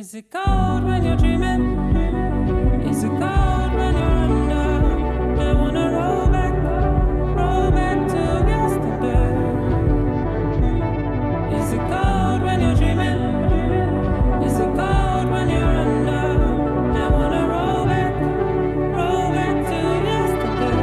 Is it cold when you're dreaming? Is it cold when you're under? I wanna roll back to yesterday. Is it cold when you're dreaming? Is it cold when you're under? I wanna roll back to yesterday.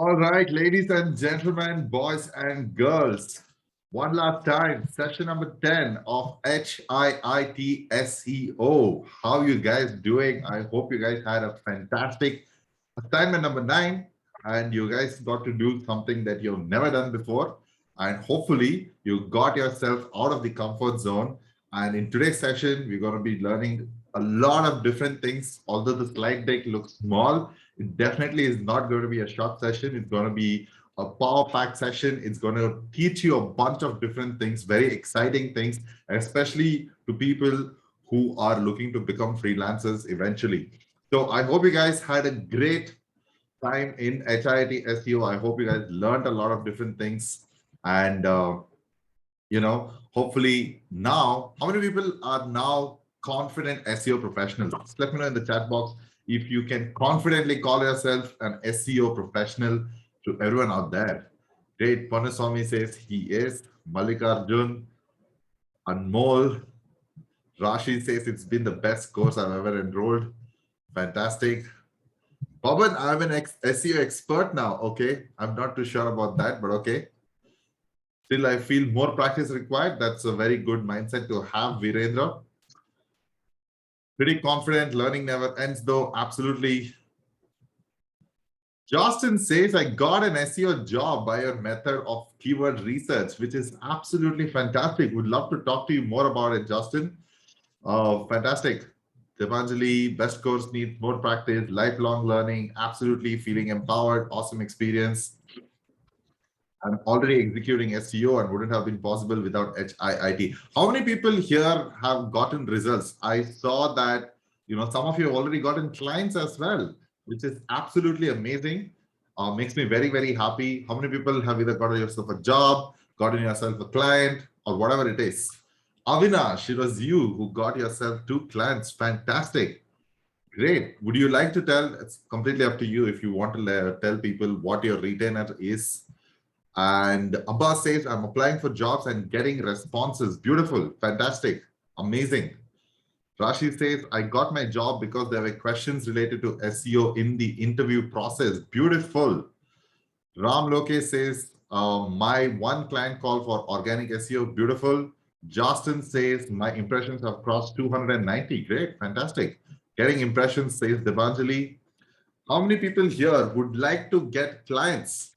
All right, ladies and gentlemen, boys and girls, one last time, session number 10 of HIIT SEO. How you guys doing? I hope you guys had a fantastic assignment number 9 and you guys got to do something that you've never done before. And hopefully you got yourself out of the comfort zone. And in today's session, we're going to be learning a lot of different things. Although the slide deck looks small, it definitely is not going to be a short session. It's going to be a power pack session. It's going to teach you a bunch of different things, very exciting things, especially to people who are looking to become freelancers eventually. So I hope you guys had a great time in HIIT SEO. I hope you guys learned a lot of different things. And, hopefully now, how many people are now confident SEO professionals? Just let me know in the chat box if you can confidently call yourself an SEO professional to everyone out there. Great. Panaswamy says he is. Mallikarjun, Anmol, Rashi says it's been the best course I've ever enrolled. Fantastic. Pawan, I'm an SEO expert now. Okay. I'm not too sure about that, but okay. Still, I feel more practice required. That's a very good mindset to have, Virendra. Pretty confident. Learning never ends, though. Absolutely. Justin says, I got an SEO job by your method of keyword research, which is absolutely fantastic. Would love to talk to you more about it, Justin. Fantastic. Devanjali, best course needs more practice, lifelong learning, absolutely feeling empowered, awesome experience. I'm already executing SEO and wouldn't have been possible without HIIT. How many people here have gotten results? I saw that, some of you have already gotten clients as well, which is absolutely amazing. Makes me very, very happy. How many people have either gotten yourself a job, gotten yourself a client, or whatever it is? Avinash, it was you who got yourself 2 clients. Fantastic. Great. Would you like to tell? It's completely up to you if you want to tell people what your retainer is. And Abbas says, I'm applying for jobs and getting responses. Beautiful. Fantastic. Amazing. Rashi says, I got my job because there were questions related to SEO in the interview process. Beautiful. Ram Loke says, my one client call for organic SEO. Beautiful. Justin says, my impressions have crossed 290. Great. Fantastic. Getting impressions, says Devanjali. How many people here would like to get clients?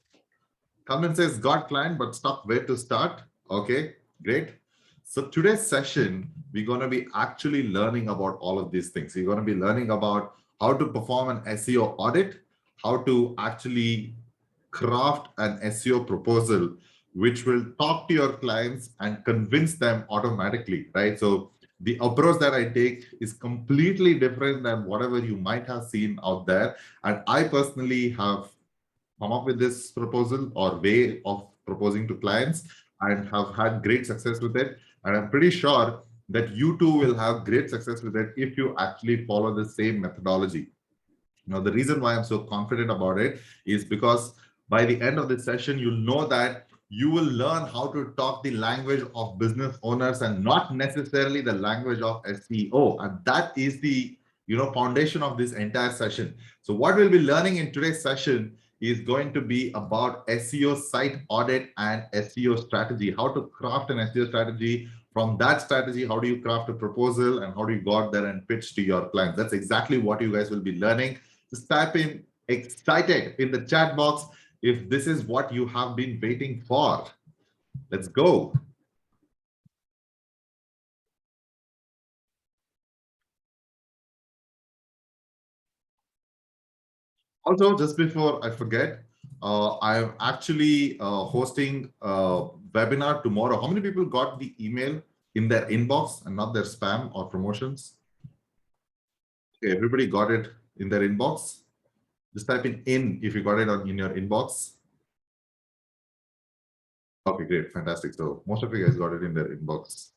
Comment says, got client, but stuck where to start. Okay, great. So today's session, we're going to be actually learning about all of these things. We're going to be learning about how to perform an SEO audit, how to actually craft an SEO proposal, which will talk to your clients and convince them automatically, right? So the approach that I take is completely different than whatever you might have seen out there. And I personally have come up with this proposal or way of proposing to clients and have had great success with it. And I'm pretty sure that you too will have great success with it if you actually follow the same methodology. Now, the reason why I'm so confident about it is because by the end of this session, you'll know that you will learn how to talk the language of business owners and not necessarily the language of SEO. And that is the foundation of this entire session. So what we'll be learning in today's session is going to be about SEO site audit and SEO strategy, how to craft an SEO strategy. From that strategy, how do you craft a proposal and how do you go out there and pitch to your clients? That's exactly what you guys will be learning. Just type in excited in the chat box if this is what you have been waiting for. Let's go. Also, just before I forget, I'm actually hosting a webinar tomorrow. How many people got the email in their inbox and not their spam or promotions? Okay, everybody got it in their inbox. Just type in if you got it in your inbox. Okay, great, fantastic. So most of you guys got it in their inbox.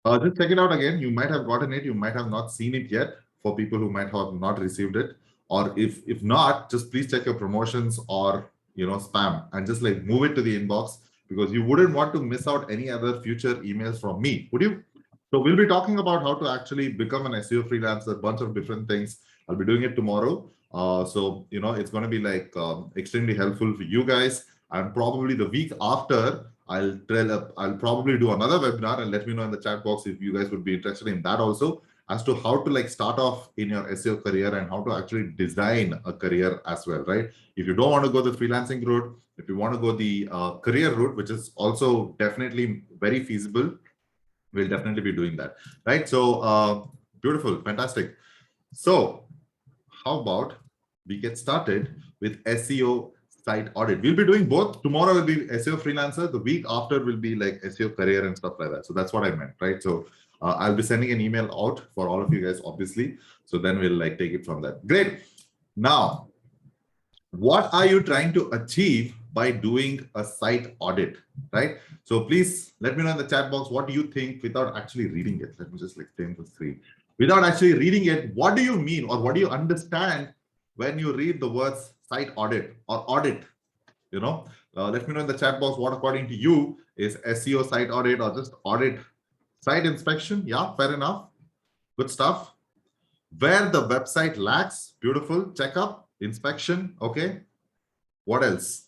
Just check it out again. You might have gotten it. You might have not seen it yet for people who might have not received it. Or if not, just please check your promotions or spam and just like move it to the inbox because you wouldn't want to miss out any other future emails from me, would you? So we'll be talking about how to actually become an SEO freelancer, a bunch of different things. I'll be doing it tomorrow. So, it's going to be like extremely helpful for you guys. And probably the week after, I'll probably do another webinar, and let me know in the chat box if you guys would be interested in that also, as to how to like start off in your SEO career and how to actually design a career as well, right? If you don't want to go the freelancing route, if you want to go the career route, which is also definitely very feasible, we'll definitely be doing that, right? So beautiful, fantastic. So how about we get started with SEO site audit? We'll be doing both. Tomorrow will be SEO freelancer. The week after will be like SEO career and stuff like that. So that's what I meant, right? So I'll be sending an email out for all of you guys, obviously. So then we'll like take it from there. Great. Now, what are you trying to achieve by doing a site audit, right? So please let me know in the chat box, what do you think without actually reading it? Let me just like change the screen. Without actually reading it, what do you mean or what do you understand when you read the words site audit or audit? Let me know in the chat box what according to you is SEO site audit or just audit. Site inspection, yeah, fair enough. Good stuff. Where the website lacks, beautiful. Checkup, inspection, okay. What else?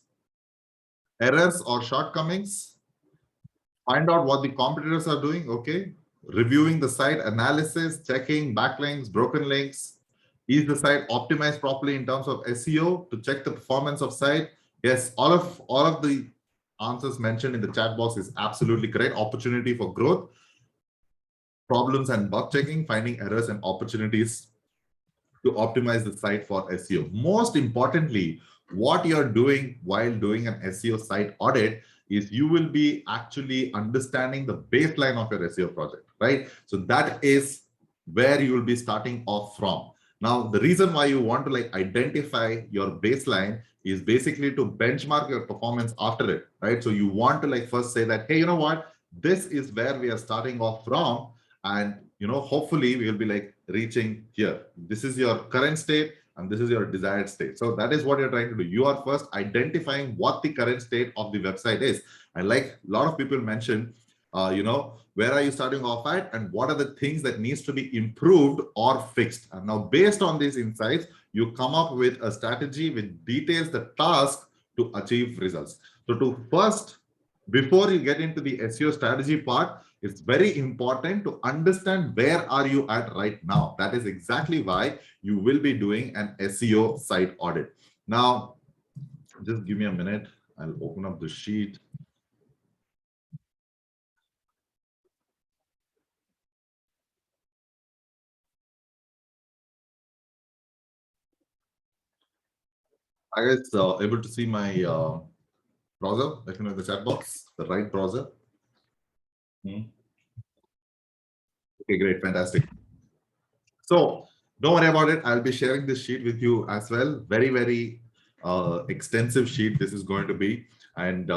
Errors or shortcomings. Find out what the competitors are doing, okay. Reviewing the site, analysis, checking backlinks, broken links. Is the site optimized properly in terms of SEO to check the performance of site? Yes, all of the answers mentioned in the chat box is absolutely correct. Opportunity for growth, problems and bug checking, finding errors and opportunities to optimize the site for SEO. Most importantly, what you're doing while doing an SEO site audit is you will be actually understanding the baseline of your SEO project, right? So that is where you will be starting off from. Now, the reason why you want to like identify your baseline is basically to benchmark your performance after it, right? So you want to like first say that, hey, you know what? This is where we are starting off from. And, hopefully we will be like reaching here. This is your current state and this is your desired state. So that is what you're trying to do. You are first identifying what the current state of the website is. And like a lot of people mentioned, where are you starting off at and what are the things that needs to be improved or fixed? And now based on these insights, you come up with a strategy which details the task to achieve results. So before you get into the SEO strategy part, it's very important to understand where are you at right now. That is exactly why you will be doing an SEO site audit. Now, just give me a minute. I'll open up the sheet. Are you guys able to see my browser? Let me know in the chat box, the right browser. Okay, great, fantastic. So don't worry about it. I'll be sharing this sheet with you as well. Very, very extensive sheet this is going to be. And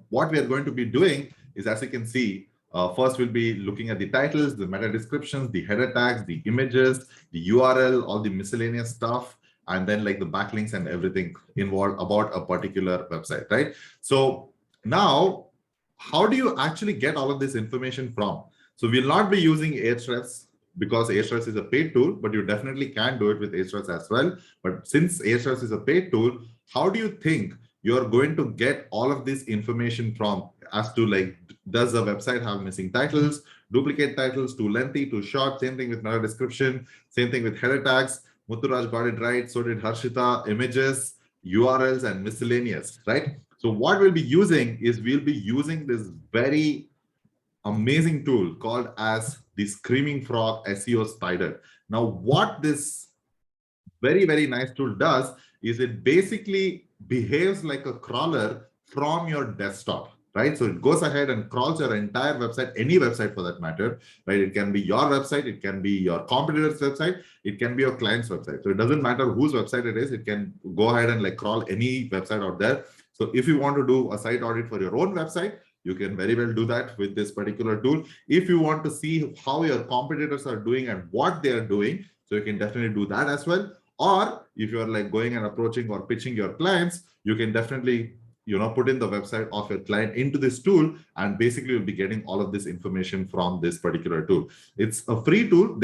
what we are going to be doing is, as you can see, first we'll be looking at the titles, the meta descriptions, the header tags, the images, the URL, all the miscellaneous stuff, and then like the backlinks and everything involved about a particular website, right? So now, how do you actually get all of this information from? So we'll not be using Ahrefs because Ahrefs is a paid tool, but you definitely can do it with Ahrefs as well. But since Ahrefs is a paid tool, how do you think you're going to get all of this information from, as to like, does the website have missing titles, duplicate titles, too lengthy, too short? Same thing with meta description, same thing with header tags. Mutturaj got it right, so did Harshita. Images, URLs, and miscellaneous, right? So what we'll be using is we'll be using this very amazing tool called as the Screaming Frog SEO Spider. Now, what this very, very nice tool does is it basically behaves like a crawler from your desktop, right? So it goes ahead and crawls your entire website, any website for that matter, right? It can be your website, it can be your competitor's website, it can be your client's website. So it doesn't matter whose website it is, it can go ahead and like crawl any website out there. So if you want to do a site audit for your own website, you can very well do that with this particular tool. If you want to see how your competitors are doing and what they are doing, so you can definitely do that as well. Or if you're like going and approaching or pitching your clients, you can definitely put in the website of your client into this tool, and basically you'll be getting all of this information from this particular tool. It's a free tool.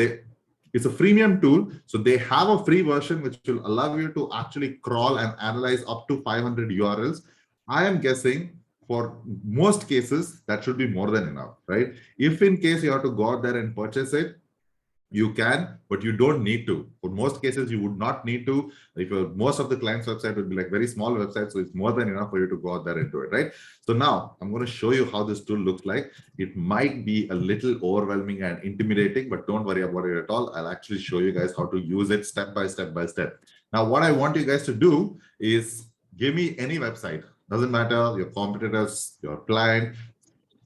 It's a freemium tool. So they have a free version which will allow you to actually crawl and analyze up to 500 URLs. I am guessing for most cases that should be more than enough, right? If in case you have to go out there and purchase it, you can, but you don't need to. For most cases, you would not need to. If most of the client's website would be like very small websites, so it's more than enough for you to go out there and do it, right? So now I'm going to show you how this tool looks like. It might be a little overwhelming and intimidating, but don't worry about it at all. I'll actually show you guys how to use it step by step by step. Now, what I want you guys to do is give me any website. Doesn't matter, your competitors, your client,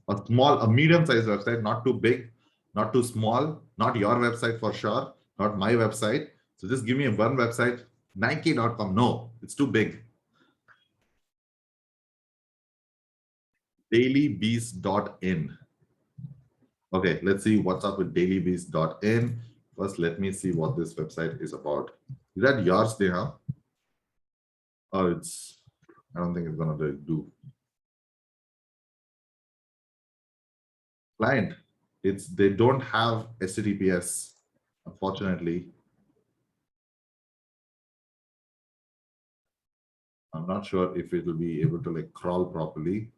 a medium-sized website, not too big, not too small, not your website for sure, not my website. So just give me one website, Nike.com. No, it's too big. dailybeast.in. Okay, let's see what's up with dailybeast.in. First, let me see what this website is about. Is that yours, Neha? Or it's, I don't think it's gonna do. Client, they don't have HTTPS, unfortunately. I'm not sure if it will be able to like crawl properly.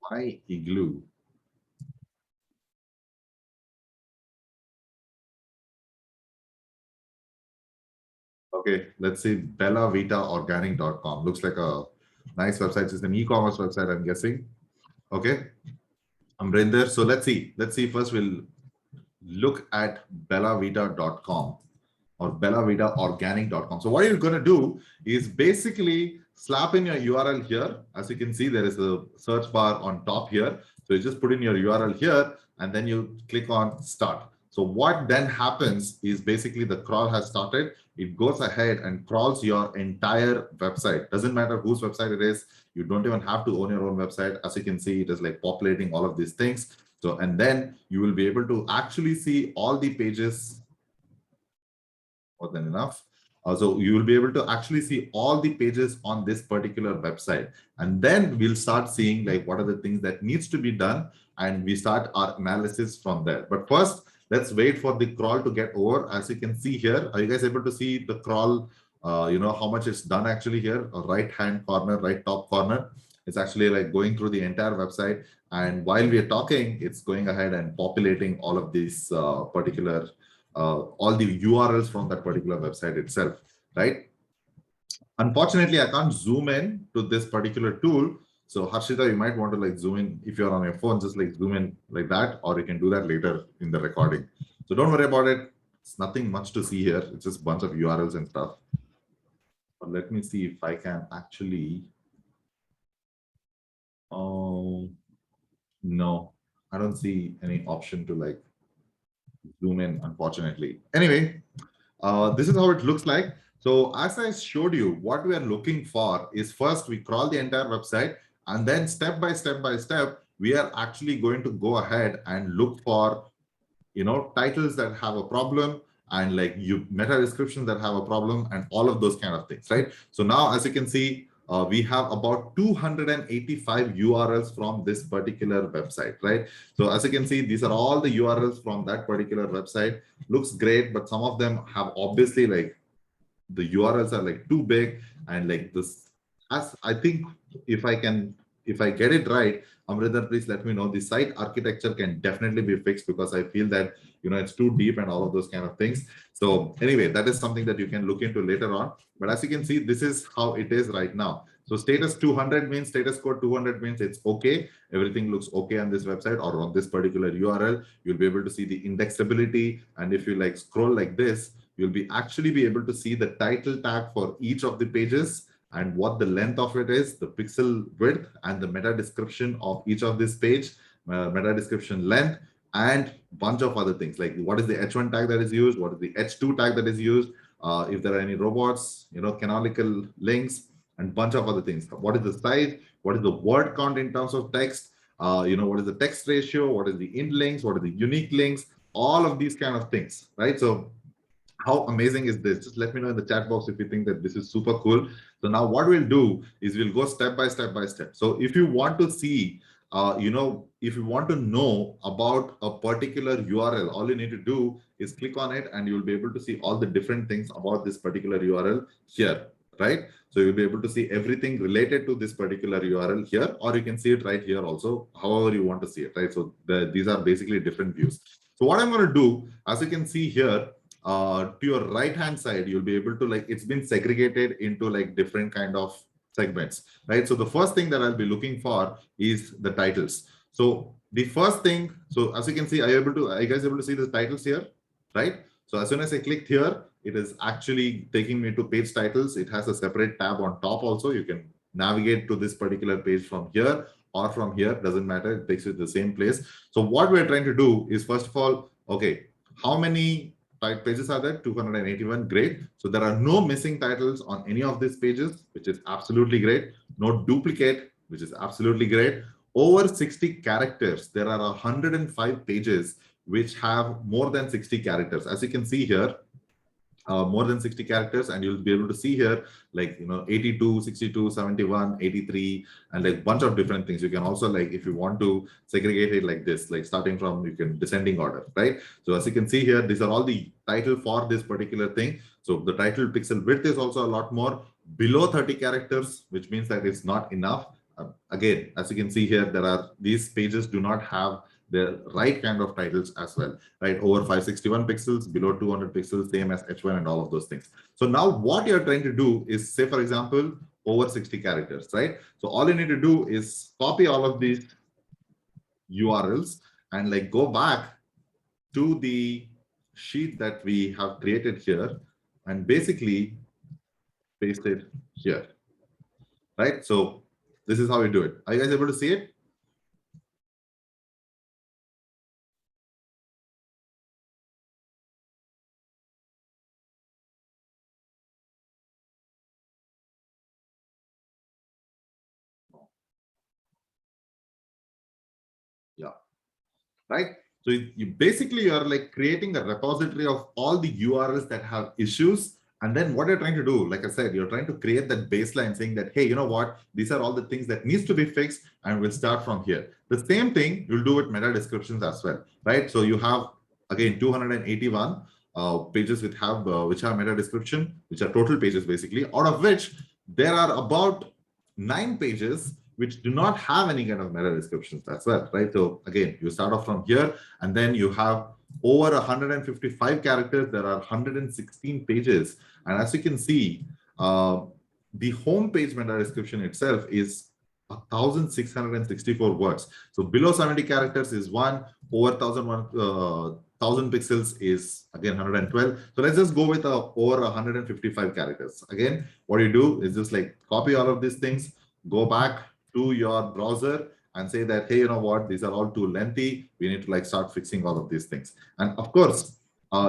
Why Igloo? Okay, let's see bellavitaorganic.com. Looks like a nice website. It's an e-commerce website, I'm guessing. Okay, Amrinder. So let's see. First, we'll look at bellavita.com or bellavitaorganic.com. So what you're going to do is basically slap in your URL here. As you can see, there is a search bar on top here. So you just put in your URL here and then you click on start. So what then happens is basically the crawl has started. It goes ahead and crawls your entire website. Doesn't matter whose website it is. You don't even have to own your own website. As you can see, it is like populating all of these things. So, and then you will be able to actually see all the pages. More than enough. So you will be able to actually see all the pages on this particular website. And then we'll start seeing like what are the things that needs to be done. And we start our analysis from there. But first, let's wait for the crawl to get over. As you can see here, are you guys able to see the crawl? You know how much it's done actually here, right hand corner, right top corner. It's actually like going through the entire website. And while we are talking, it's going ahead and populating all of these particular all the URLs from that particular website itself, right? Unfortunately, I can't zoom in to this particular tool. So Harshita, you might want to like zoom in if you're on your phone, just like zoom in like that, or you can do that later in the recording. So don't worry about it. It's nothing much to see here. It's just a bunch of URLs and stuff. But let me see if I can actually. Oh, no, I don't see any option to like zoom in, unfortunately. Anyway, this is how it looks like. So as I showed you, what we are looking for is first we crawl the entire website, and then step by step, we are actually going to go ahead and look for, you know, titles that have a problem and like meta descriptions that have a problem and all of those kind of things, right? So now, as you can see, we have about 285 URLs from this particular website, right? So as you can see, these are all the URLs from that particular website. Looks great, but some of them have obviously like the URLs are like too big and like this. As I think if I get it right, Amrinder, please let me know. The site architecture can definitely be fixed because I feel that, you know, it's too deep and all of those kind of things. So anyway, that is something that you can look into later on. But as you can see, this is how it is right now. So status 200 means status code 200 means it's okay. Everything looks okay on this website or on this particular URL. You'll be able to see the indexability. And if you like scroll like this, you'll be actually be able to see the title tag for each of the pages and what the length of it is, the pixel width, and the meta description of each of this page, meta description length, and bunch of other things like what is the H1 tag that is used, what is the H2 tag that is used, if there are any robots, you know, canonical links, and bunch of other things. What is the size? What is the word count in terms of text? You know, what is the text ratio? What is the int links? What are the unique links? All of these kind of things, right? So how amazing is this? Just let me know in the chat box if you think that this is super cool. So now what we'll do is we'll go step by step. So if you want to see if you want to know about a particular URL, all you need to do is click on it and you'll be able to see all the different things about this particular URL here, right? So you'll be able to see everything related to this particular URL here, or you can see it right here also, however you want to see it, right? So these are basically different views. So what I'm going to do, as you can see here, to your right hand side, you'll be able to, like, it's been segregated into like different kind of segments, right? So the first thing that I'll be looking for is the titles. So the first thing, so as you can see, are you guys able to see the titles here, right? So as soon as I clicked here, it is actually taking me to page titles. It has a separate tab on top also. You can navigate to this particular page from here or from here, doesn't matter. It takes you to the same place. So what we're trying to do is, first of all, okay, how many pages are there? 281. Great. So there are no missing titles on any of these pages, which is absolutely great. No duplicate, which is absolutely great. Over 60 characters. There are 105 pages which have more than 60 characters. As you can see here, more than 60 characters, and you'll be able to see here, like, 82, 62, 71, 83, and like bunch of different things. You can also, like, if you want to segregate it like this, like starting from, you can descending order, right? So as you can see here, these are all the title for this particular thing. So the title pixel width is also a lot more, below 30 characters, which means that it's not enough. Again, as you can see here, these pages do not have the right kind of titles as well, right? Over 561 pixels, below 200 pixels, same as H1 and all of those things. So now what you're trying to do is, say, for example, over 60 characters, right? So all you need to do is copy all of these URLs and like go back to the sheet that we have created here and basically paste it here, right? So this is how we do it. Are you guys able to see it? Yeah, right. So you basically are like creating a repository of all the URLs that have issues. And then what you're trying to do, like I said, you're trying to create that baseline saying that, hey, you know what, these are all the things that needs to be fixed, and we'll start from here. The same thing you'll do with meta descriptions as well, right? So you have, again, 281 pages which have meta description, which are total pages basically, out of which there are about 9 pages which do not have any kind of meta descriptions as well, right? So again, you start off from here, and then you have over 155 characters. There are 116 pages, and as you can see, the home page meta description itself is 1,664 words. So below 70 characters is 1, over 1,000 pixels is again 112. So let's just go with over 155 characters. Again, what you do is just like copy all of these things, go back to your browser and say that, hey, you know what, these are all too lengthy. We need to like start fixing all of these things. And of course,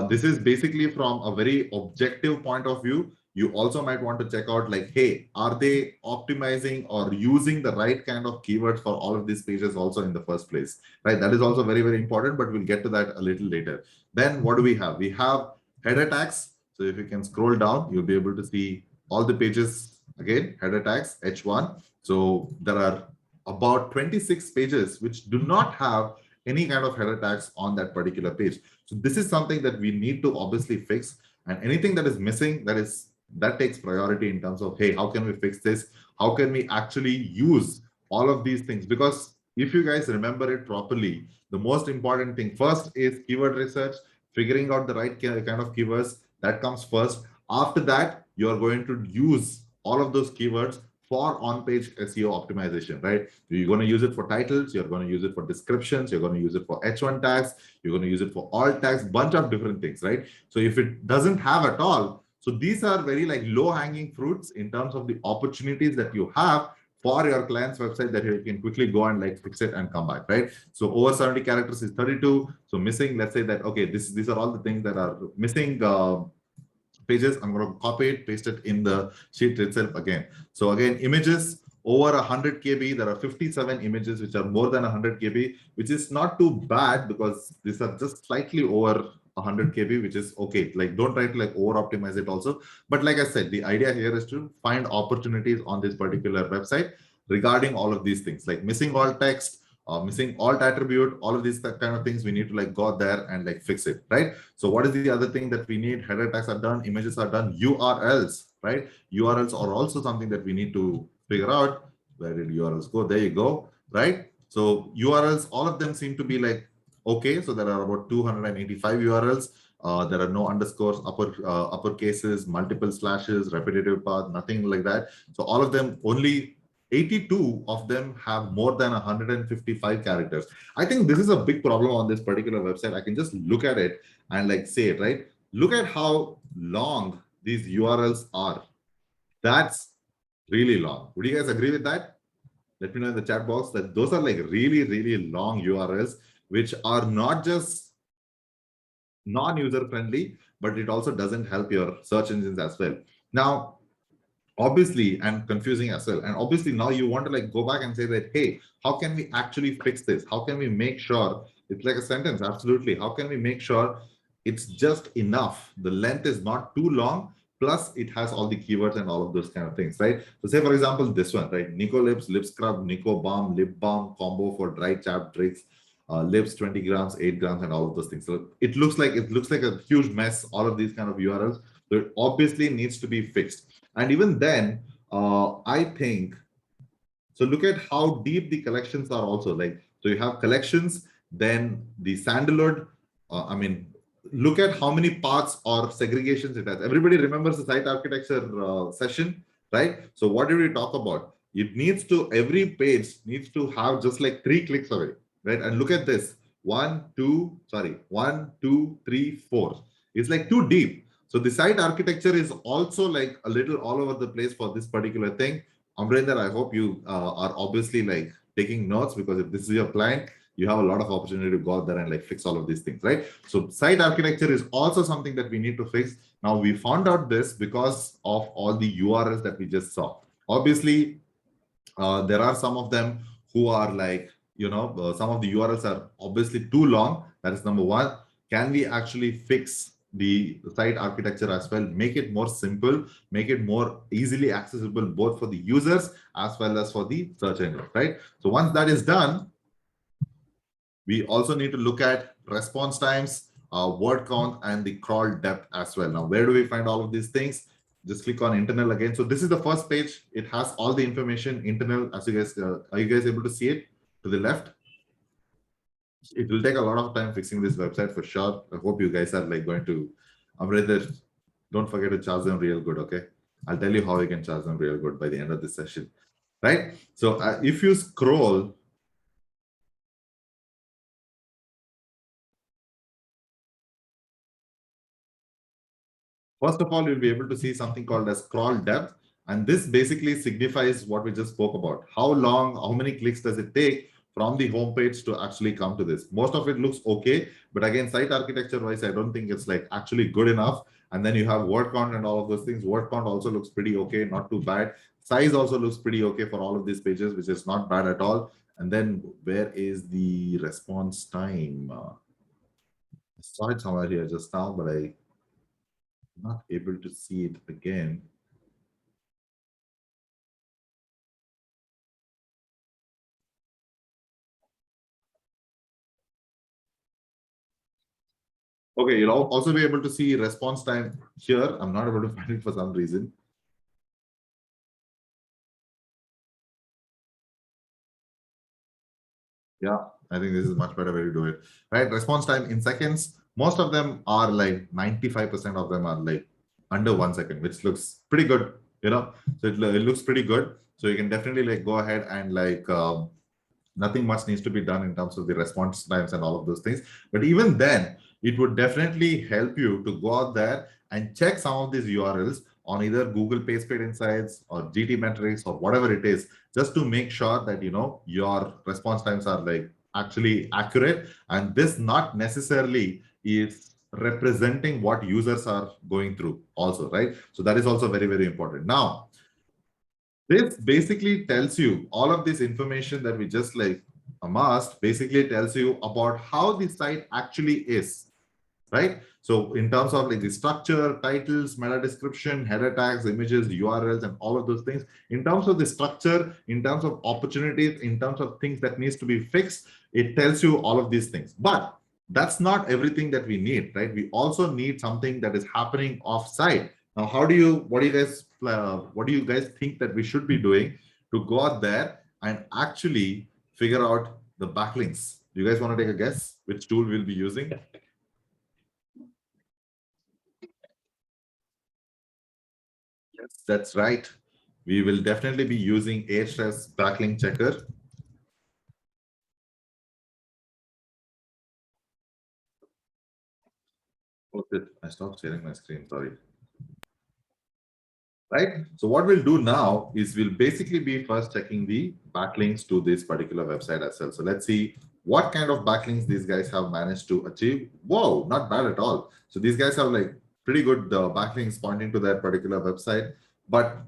this is basically from a very objective point of view. You also might want to check out like, hey, are they optimizing or using the right kind of keywords for all of these pages also in the first place, right? That is also very, very important, but we'll get to that a little later. Then what do we have? We have header tags. So if you can scroll down, you'll be able to see all the pages. Again, header tags, H1. So there are about 26 pages which do not have any kind of header tags on that particular page. So this is something that we need to obviously fix, and anything that is missing, that takes priority in terms of, hey, how can we fix this? How can we actually use all of these things? Because if you guys remember it properly, the most important thing first is keyword research, figuring out the right kind of keywords. That comes first. After that, you're going to use all of those keywords for on-page SEO optimization, right? You're going to use it for titles, you're going to use it for descriptions, you're going to use it for H1 tags, you're going to use it for alt tags, bunch of different things, right? So if it doesn't have at all, so these are very like low-hanging fruits in terms of the opportunities that you have for your client's website that you can quickly go and like fix it and come back, right? So over 70 characters is 32. So missing, let's say that, okay, these are all the things that are missing pages. I'm going to copy it, paste it in the sheet itself again. So again, images over 100 KB. There are 57 images which are more than 100 KB, which is not too bad because these are just slightly over 100 KB, which is okay. Like, don't try to like over optimize it also. But like I said, the idea here is to find opportunities on this particular website regarding all of these things, like missing alt text, missing alt attribute, all of these kind of things, we need to like go there and like fix it, right? So what is the other thing that we need? Header tags are done, images are done, URLs, right? URLs are also something that we need to figure out. Where did URLs go? There you go, right? So URLs, all of them seem to be like okay. So there are about 285 URLs. There are no underscores, upper cases, multiple slashes, repetitive path, nothing like that. So all of them, only 82 of them have more than 155 characters. I think this is a big problem on this particular website. I can just look at it and like say it, right? Look at how long these URLs are. That's really long. Would you guys agree with that? Let me know in the chat box that those are like really, really long URLs, which are not just non-user friendly, but it also doesn't help your search engines as well. Now, obviously, and confusing as well. And obviously now you want to like go back and say that, hey, how can we actually fix this? How can we make sure it's like a sentence? Absolutely. How can we make sure it's just enough? The length is not too long, plus it has all the keywords and all of those kind of things, right? So say, for example, this one, right? Nico Lips, Lip Scrub, Nico Balm, Lip Balm combo for dry chapped tricks. Lips 20 grams, 8 grams, and all of those things. So it looks like a huge mess, all of these kind of URLs. So it obviously needs to be fixed. And even then, I think, so look at how deep the collections are also. Like, so you have collections, then the sandalwood, I mean, look at how many parts or segregations it has. Everybody remembers the site architecture session, right? So what did we talk about? It needs to, every page needs to have just like 3 clicks away, right? And look at this, 1, 2, 3, 4. It's like too deep. So the site architecture is also like a little all over the place for this particular thing. Amrinder, I hope you are obviously like taking notes, because if this is your client, you have a lot of opportunity to go out there and like fix all of these things, right? So site architecture is also something that we need to fix. Now we found out this because of all the URLs that we just saw. Obviously, there are some of them who are like, you know, some of the URLs are obviously too long. That is number one. Can we actually fix the site architecture as well, make it more simple, make it more easily accessible both for the users as well as for the search engine, right? So once that is done, we also need to look at response times, word count, and the crawl depth as well. Now, where do we find all of these things? Just click on internal again. So this is the first page. It has all the information internal. As you guys, are you guys able to see it to the left? It will take a lot of time fixing this website for sure. I hope you guys are like going to, Amrinder, don't forget to charge them real good, okay? I'll tell you how you can charge them real good by the end of this session, right? So if you scroll, first of all, you'll be able to see something called as crawl depth. And this basically signifies what we just spoke about. How long, how many clicks does it take from the homepage to actually come to this? Most of it looks okay, but again, site architecture wise, I don't think it's like actually good enough. And then you have word count and all of those things. Word count also looks pretty okay, not too bad. Size also looks pretty okay for all of these pages, which is not bad at all. And then where is the response time? I saw it somewhere here just now, but I'm not able to see it again. Okay, you'll also be able to see response time here. I'm not able to find it for some reason. Yeah, I think this is a much better way to do it. Right, response time in seconds. Most of them are like 95% of them are like under 1 second, which looks pretty good, you know. So it looks pretty good. So you can definitely like go ahead and like nothing much needs to be done in terms of the response times and all of those things. But even then, it would definitely help you to go out there and check some of these URLs on either Google PageSpeed Insights or GTmetrix or whatever it is, just to make sure that, you know, your response times are like actually accurate. And this not necessarily is representing what users are going through also, right? So that is also very, very important. Now, this basically tells you all of this information that we just like amassed, basically tells you about how the site actually is. right? So in terms of like the structure, titles, meta description, header tags, images, URLs, and all of those things, in terms of the structure, in terms of opportunities, in terms of things that needs to be fixed, it tells you all of these things. But that's not everything that we need, right? We also need something that is happening off-site. Now, what do you guys think that we should be doing to go out there and actually figure out the backlinks? Do you guys want to take a guess which tool we'll be using? Yes, that's right. We will definitely be using Ahrefs backlink checker. Oh, I stopped sharing my screen, sorry. Right? So what we'll do now is we'll basically be first checking the backlinks to this particular website as well. So let's see what kind of backlinks these guys have managed to achieve. Whoa, not bad at all. So these guys have like pretty good backlinks pointing to that particular website, but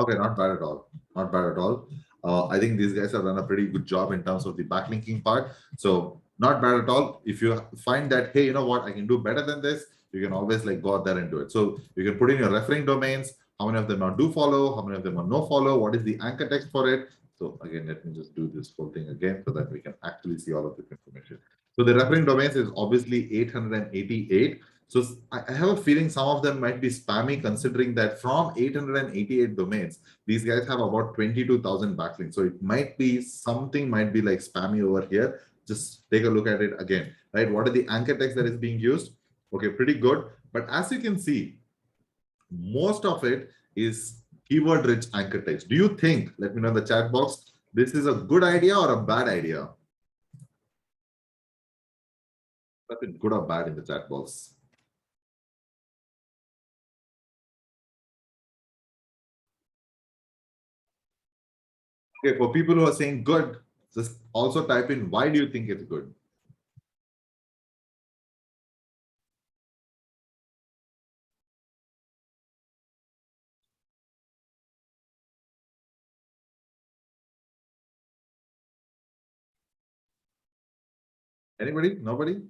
okay, not bad at all. Not bad at all. I think these guys have done a pretty good job in terms of the backlinking part. So not bad at all. If you find that, hey, you know what, I can do better than this, you can always like go out there and do it. So you can put in your referring domains, how many of them are do follow, how many of them are no follow, what is the anchor text for it. So again, let me just do this whole thing again so that we can actually see all of this information. So the referring domains is obviously 888. So I have a feeling some of them might be spammy, considering that from 888 domains, these guys have about 22,000 backlinks. So it might be something might be like spammy over here. Just take a look at it again, right? What are the anchor text that is being used? Okay, pretty good. But as you can see, most of it is keyword rich anchor text. Do you think, let me know in the chat box, this is a good idea or a bad idea? Good or bad in the chat box? Okay, for people who are saying good, just also type in why do you think it's good? Anybody? Nobody?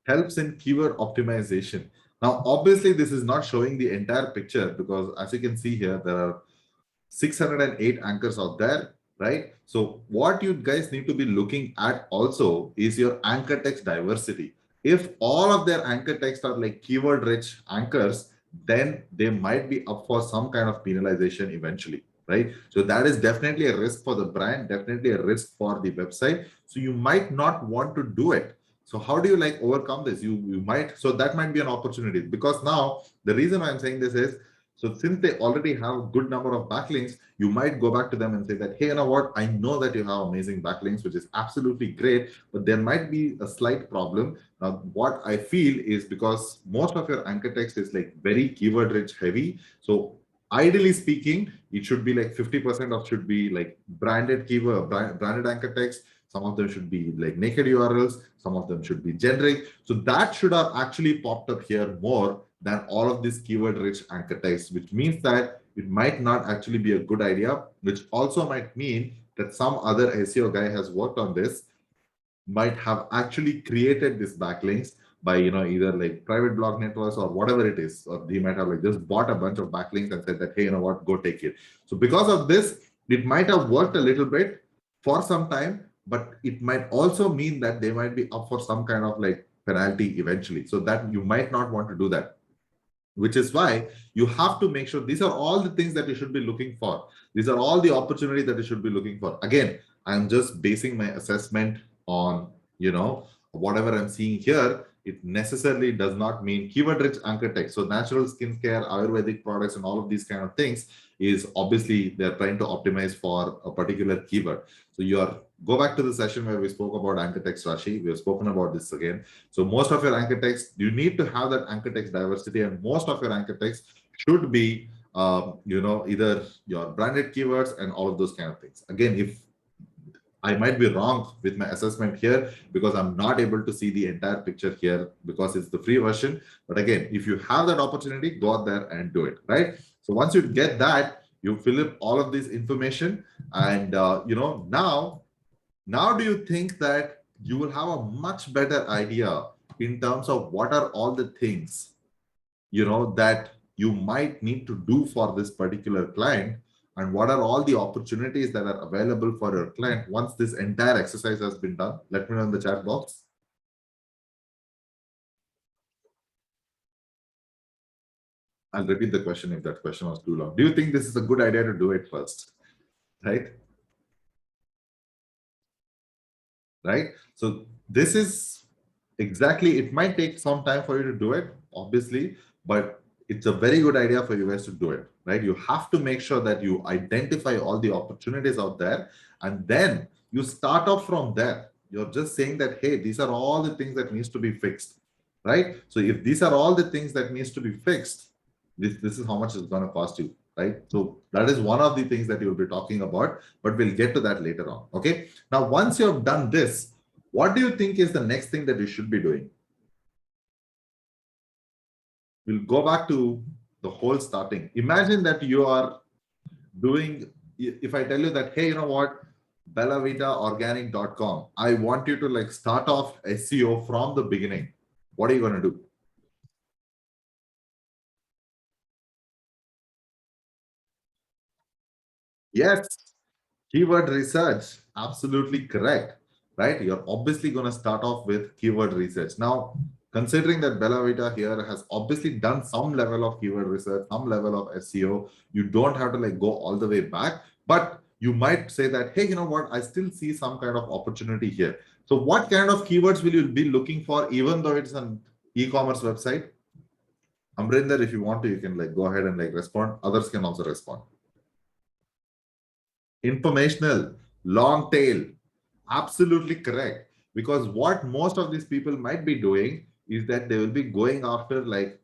Helps in keyword optimization. Now, obviously, this is not showing the entire picture because as you can see here, there are 608 anchors out there, right? So what you guys need to be looking at also is your anchor text diversity. If all of their anchor text are like keyword rich anchors, then they might be up for some kind of penalization eventually, right? So that is definitely a risk for the brand, definitely a risk for the website. So you might not want to do it. So how do you like overcome this? You might, so that might be an opportunity, because now the reason I'm saying this is, so since they already have a good number of backlinks, you might go back to them and say that, hey, you know what? I know that you have amazing backlinks, which is absolutely great, but there might be a slight problem. Now, what I feel is because most of your anchor text is like very keyword rich heavy. So ideally speaking, it should be like 50% of should be like branded keyword, branded anchor text. Some of them should be like naked URLs. Some of them should be generic. So that should have actually popped up here more than all of this keyword rich anchor text, which means that it might not actually be a good idea, which also might mean that some other SEO guy has worked on this, might have actually created these backlinks by, you know, either like private blog networks or whatever it is, or they might have like just bought a bunch of backlinks and said that, hey, you know what, go take it. So because of this, it might have worked a little bit for some time, but it might also mean that they might be up for some kind of like penalty eventually. So that you might not want to do that, which is why you have to make sure these are all the things that you should be looking for. These are all the opportunities that you should be looking for. Again, I'm just basing my assessment on, you know, whatever I'm seeing here. It necessarily does not mean keyword rich anchor text. So natural skincare, Ayurvedic products, and all of these kind of things is obviously they're trying to optimize for a particular keyword. So go back to the session where we spoke about anchor text, Rashi. We have spoken about this again. So most of your anchor text, you need to have that anchor text diversity, and most of your anchor text should be, you know, either your branded keywords and all of those kind of things. Again, if I might be wrong with my assessment here because I'm not able to see the entire picture here because it's the free version. But again, if you have that opportunity, go out there and do it, right? So once you get that, you fill in all of this information, and you know, now do you think that you will have a much better idea in terms of what are all the things, that you might need to do for this particular client, and what are all the opportunities that are available for your client once this entire exercise has been done. Let me know in the chat box. I'll repeat the question if that question was too long. Do you think this is a good idea to do it first? Right? Right? So this is exactly, it might take some time for you to do it, obviously, but it's a very good idea for you guys to do it, right? You have to make sure that you identify all the opportunities out there, and then you start off from there. You're just saying that, hey, these are all the things that needs to be fixed, right? So if these are all the things that needs to be fixed, this is how much it's going to cost you, right? So that is one of the things that you'll be talking about, but we'll get to that later on. Okay. Now, once you have done this, what do you think is the next thing that you should be doing? We'll go back to the whole starting. Imagine that you are doing, if I tell you that, hey, you know what, bellavitaorganic.com, I want you to like start off SEO from the beginning. What are you going to do? Yes, keyword research, absolutely correct, right? You're obviously going to start off with keyword research. Now, considering that Bella Vita here has obviously done some level of keyword research, some level of SEO, you don't have to like go all the way back, but you might say that, hey, you know what, I still see some kind of opportunity here. So what kind of keywords will you be looking for, even though it's an e-commerce website? Amrinder, if you want to, you can like go ahead and like respond. Others can also respond. Informational, long tail, absolutely correct. Because what most of these people might be doing is that they will be going after like,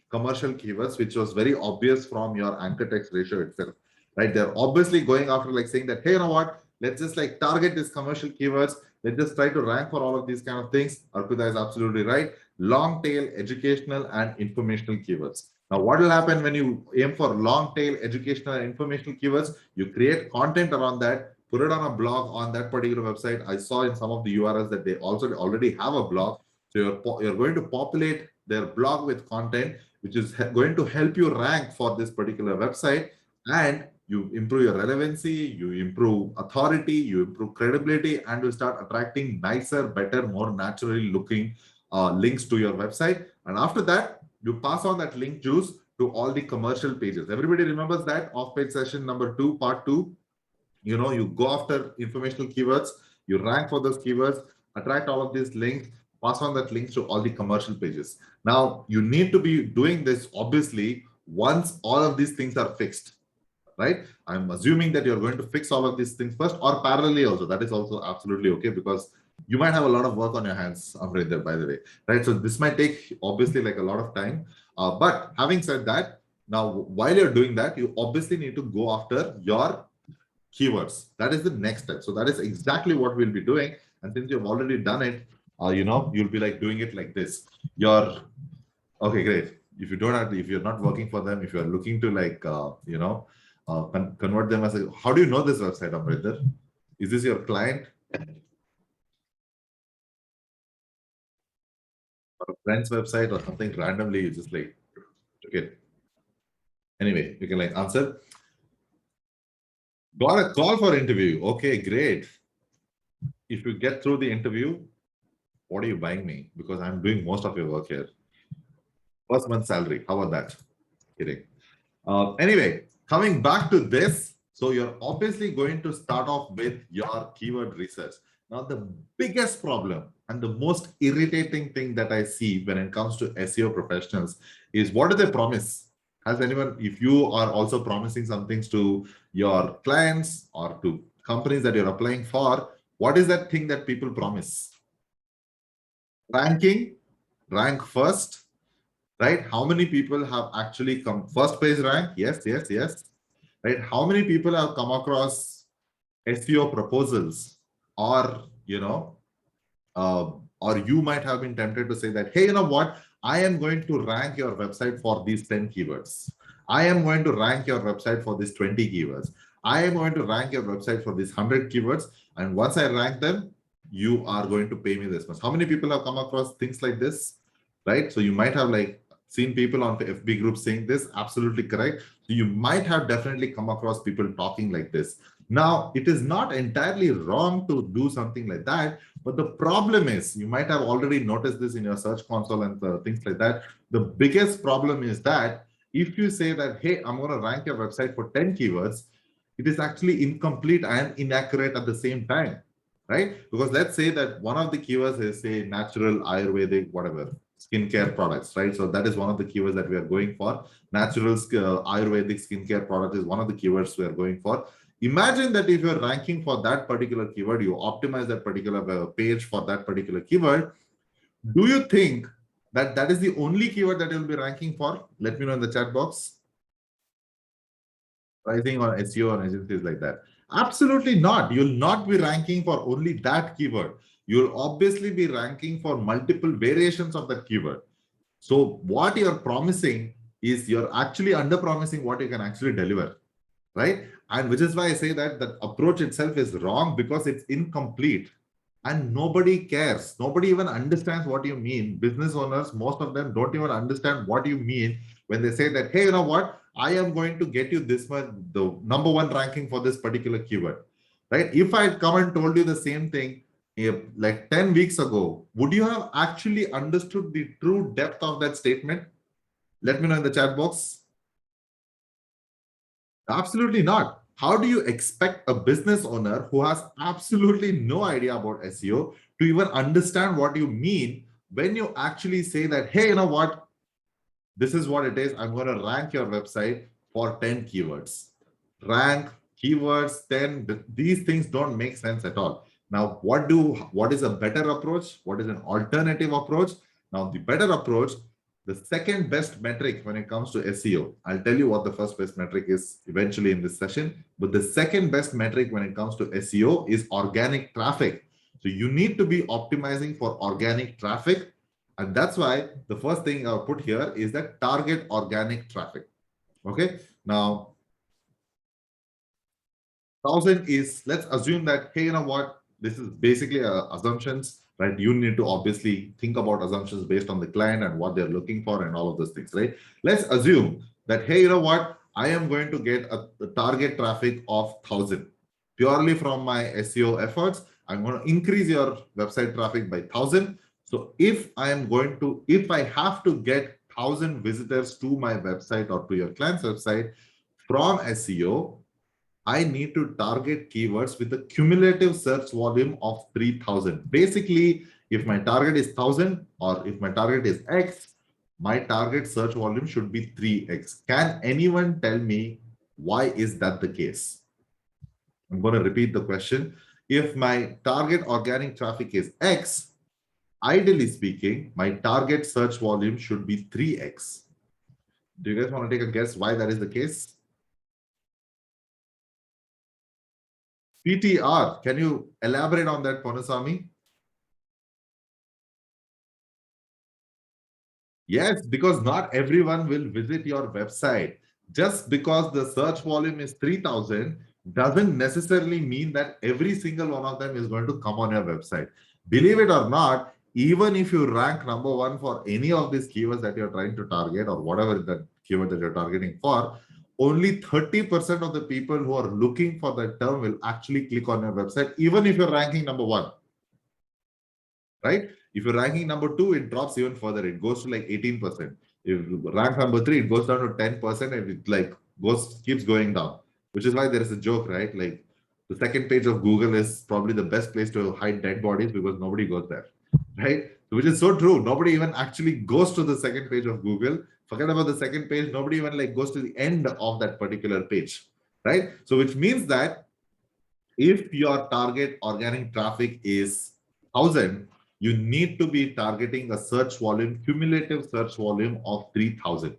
commercial keywords, which was very obvious from your anchor text ratio itself, right? They're obviously going after like saying that, hey, you know what, let's just like target these commercial keywords. Let's just try to rank for all of these kind of things. Arpita is absolutely right. Long tail, educational and informational keywords. Now, what will happen when you aim for long tail, educational and informational keywords? You create content around that, put it on a blog on that particular website. I saw in some of the URLs that they also already have a blog. So you're going to populate their blog with content, which is going to help you rank for this particular website, and you improve your relevancy, you improve authority, you improve credibility, and you start attracting nicer, better, more naturally looking links to your website. And after that, you pass on that link juice to all the commercial pages. Everybody remembers that off-page session number 2, part 2. You go after informational keywords, you rank for those keywords, attract all of these links, pass on that link to all the commercial pages. Now, you need to be doing this, obviously, once all of these things are fixed, right? I'm assuming that you're going to fix all of these things first, or parallelly also. That is also absolutely okay, because you might have a lot of work on your hands, Amrinder, by the way, right? So this might take, obviously, like a lot of time. But having said that, now, while you're doing that, you obviously need to go after your keywords. That is the next step. So that is exactly what we'll be doing. And since you've already done it, you'll be like doing it like this. Okay, great. If you don't have, if you're not working for them, if you're looking to like, convert them as a, how do you know this website, Amrinder? Is this your client? Or a friend's website or something randomly, you just like, okay. Anyway, you can like answer. Got a call for interview. Okay, great. If you get through the interview, what are you buying me? Because I'm doing most of your work here. First month salary. How about that? Kidding. Anyway, coming back to this. So you're obviously going to start off with your keyword research. Now, the biggest problem and the most irritating thing that I see when it comes to SEO professionals is, what do they promise? Has anyone, if you are also promising some things to your clients or to companies that you're applying for, what is that thing that people promise? Ranking, rank first, right? How many people have actually come first page rank? Yes, yes, yes. Right? How many people have come across SEO proposals, or or you might have been tempted to say that, hey, you know what? I am going to rank your website for these 10 keywords. I am going to rank your website for these 20 keywords. I am going to rank your website for these 100 keywords. And once I rank them, you are going to pay me this much. How many people have come across things like this, right? So you might have like seen people on the FB group saying this, absolutely correct. So you might have definitely come across people talking like this. Now, it is not entirely wrong to do something like that, but the problem is, you might have already noticed this in your search console and things like that. The biggest problem is that if you say that, hey, I'm going to rank your website for 10 keywords, it is actually incomplete and inaccurate at the same time, right? Because let's say that one of the keywords is, say, natural, Ayurvedic, whatever, skincare products, right? So that is one of the keywords that we are going for. Natural Ayurvedic skincare product is one of the keywords we are going for. Imagine that if you're ranking for that particular keyword, you optimize that particular page for that particular keyword. Do you think that that is the only keyword that you'll be ranking for? Let me know in the chat box. Pricing or SEO on agencies like that. Absolutely not. You'll not be ranking for only that keyword. You'll obviously be ranking for multiple variations of that keyword. So what you're promising is you're actually under promising what you can actually deliver, right? And which is why I say that the approach itself is wrong, because it's incomplete and nobody cares. Nobody even understands what you mean. Business owners, most of them don't even understand what you mean when they say that, hey, you know what? I am going to get you this much, the #1 ranking for this particular keyword, right? If I had come and told you the same thing like 10 weeks ago, would you have actually understood the true depth of that statement? Let me know in the chat box. Absolutely not. How do you expect a business owner who has absolutely no idea about SEO to even understand what you mean when you actually say that, hey, you know what? This is what it is. I'm going to rank your website for 10 keywords. Rank, keywords, 10. These things don't make sense at all. Now, what is a better approach? What is an alternative approach? Now, the better approach, the second best metric when it comes to SEO, I'll tell you what the first best metric is eventually in this session, but the second best metric when it comes to SEO is organic traffic. So you need to be optimizing for organic traffic. And that's why the first thing I'll put here is that target organic traffic. Okay. Now, 1,000 is, let's assume that, hey, you know what? This is basically assumptions, right? You need to obviously think about assumptions based on the client and what they're looking for and all of those things, right? Let's assume that, hey, you know what? I am going to get a target traffic of 1,000 purely from my SEO efforts. I'm going to increase your website traffic by 1,000. So if I have to get 1,000 visitors to my website or to your client's website from SEO, I need to target keywords with a cumulative search volume of 3,000. Basically, if my target is 1,000 or if my target is X, my target search volume should be 3X. Can anyone tell me why is that the case? I'm going to repeat the question. If my target organic traffic is X, ideally speaking, my target search volume should be 3X. Do you guys want to take a guess why that is the case? PTR, can you elaborate on that, Ponusami? Yes, because not everyone will visit your website. Just because the search volume is 3,000 doesn't necessarily mean that every single one of them is going to come on your website. Believe it or not, even if you rank #1 for any of these keywords that you're trying to target or whatever the keyword that you're targeting for, only 30% of the people who are looking for that term will actually click on your website, even if you're ranking #1, right? If you're ranking #2, it drops even further. It goes to like 18%. If you rank #3, it goes down to 10%, and it like keeps going down, which is why there is a joke, right? Like the second page of Google is probably the best place to hide dead bodies because nobody goes there, right? Which is so true. Nobody even actually goes to the second page of Google. Forget about the second page. Nobody even like goes to the end of that particular page, right? So which means that if your target organic traffic is 1,000, you need to be targeting a search volume, cumulative search volume of 3,000,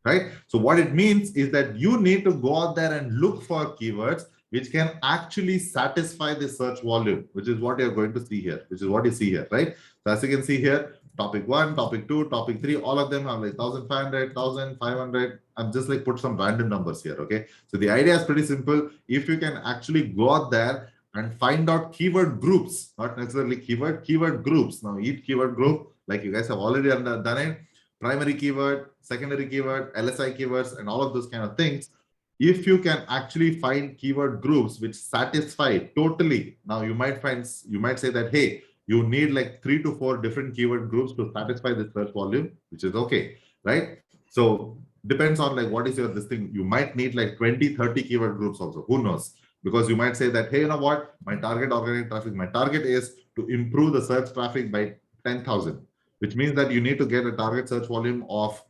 right? So what it means is that you need to go out there and look for keywords which can actually satisfy the search volume, which is what you're going to see here, which is what you see here, right? So as you can see here, topic 1, topic 2, topic 3, all of them have like 1,500, 1,500. I'm just like put some random numbers here, okay? So the idea is pretty simple. If you can actually go out there and find out keyword groups, not necessarily keyword groups. Now, each keyword group, like you guys have already done it, primary keyword, secondary keyword, LSI keywords, and all of those kind of things. If you can actually find keyword groups which satisfy totally, now you might say that, hey, you need like 3 to 4 different keyword groups to satisfy the search volume, which is okay, right? So depends on like what is your this thing. You might need like 20, 30 keyword groups also. Who knows? Because you might say that, hey, you know what? My target organic traffic, my target is to improve the search traffic by 10,000, which means that you need to get a target search volume of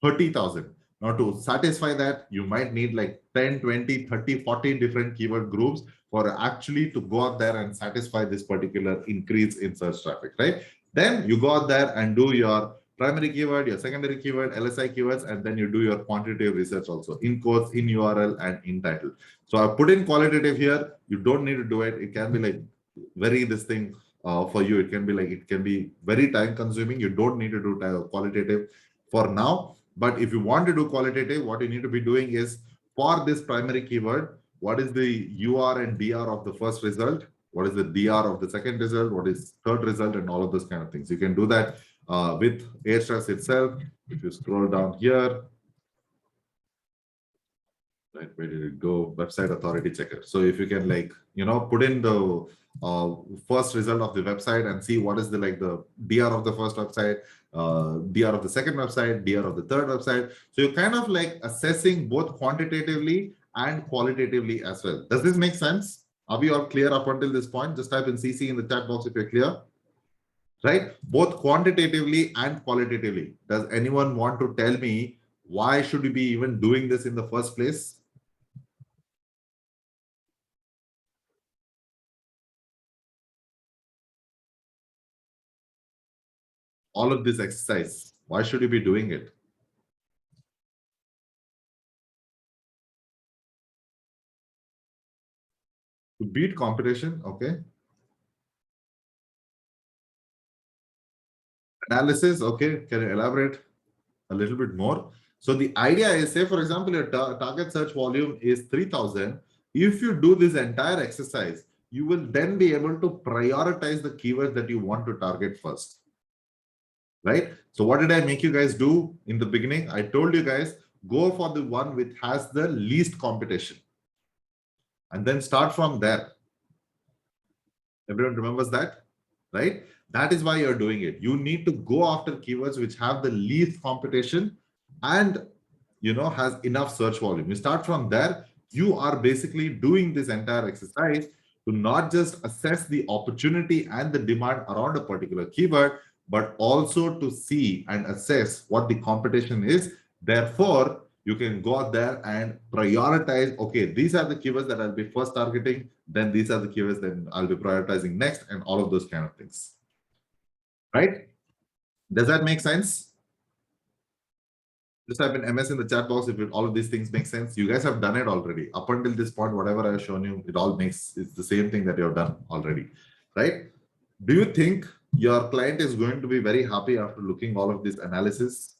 30,000. Now, to satisfy that, you might need like 10, 20, 30, 40 different keyword groups for actually to go out there and satisfy this particular increase in search traffic, right? Then you go out there and do your primary keyword, your secondary keyword, LSI keywords, and then you do your quantitative research also in quotes, in URL, and in title. So I put in qualitative here. You don't need to do it. It can be like very this thing for you. It can be like, it can be very time consuming. You don't need to do qualitative for now. But if you want to do qualitative, what you need to be doing is for this primary keyword, what is the UR and DR of the first result? What is the DR of the second result? What is third result? And all of those kind of things. You can do that with Ahrefs itself. If you scroll down here, right, where did it go? Website authority checker. So if you can like, you know, put in the first result of the website and see what is the like the DR of the first website, DR of the second website, DR of the third website. So you're kind of like assessing both quantitatively and qualitatively as well. Does this make sense? Are we all clear up until this point? Just type in CC in the chat box if you're clear. Right? Both quantitatively and qualitatively. Does anyone want to tell me why should we be even doing this in the first place? All of this exercise, why should you be doing it? To beat competition, okay. Analysis, okay. Can you elaborate a little bit more? So the idea is, say for example, your target search volume is 3,000. If you do this entire exercise, you will then be able to prioritize the keywords that you want to target first. Right? So what did I make you guys do in the beginning? I told you guys, go for the one which has the least competition. And then start from there. Everyone remembers that, right? That is why you're doing it. You need to go after keywords which have the least competition and, you know, has enough search volume. You start from there. You are basically doing this entire exercise to not just assess the opportunity and the demand around a particular keyword, but also to see and assess what the competition is. Therefore, you can go out there and prioritize, okay, these are the keywords that I'll be first targeting, then these are the keywords that I'll be prioritizing next, and all of those kind of things. Right? Does that make sense? Just type in MS in the chat box if all of these things make sense. You guys have done it already. Up until this point, whatever I've shown you, it all makes, it's the same thing that you have done already. Right? Do you think your client is going to be very happy after looking all of this analysis?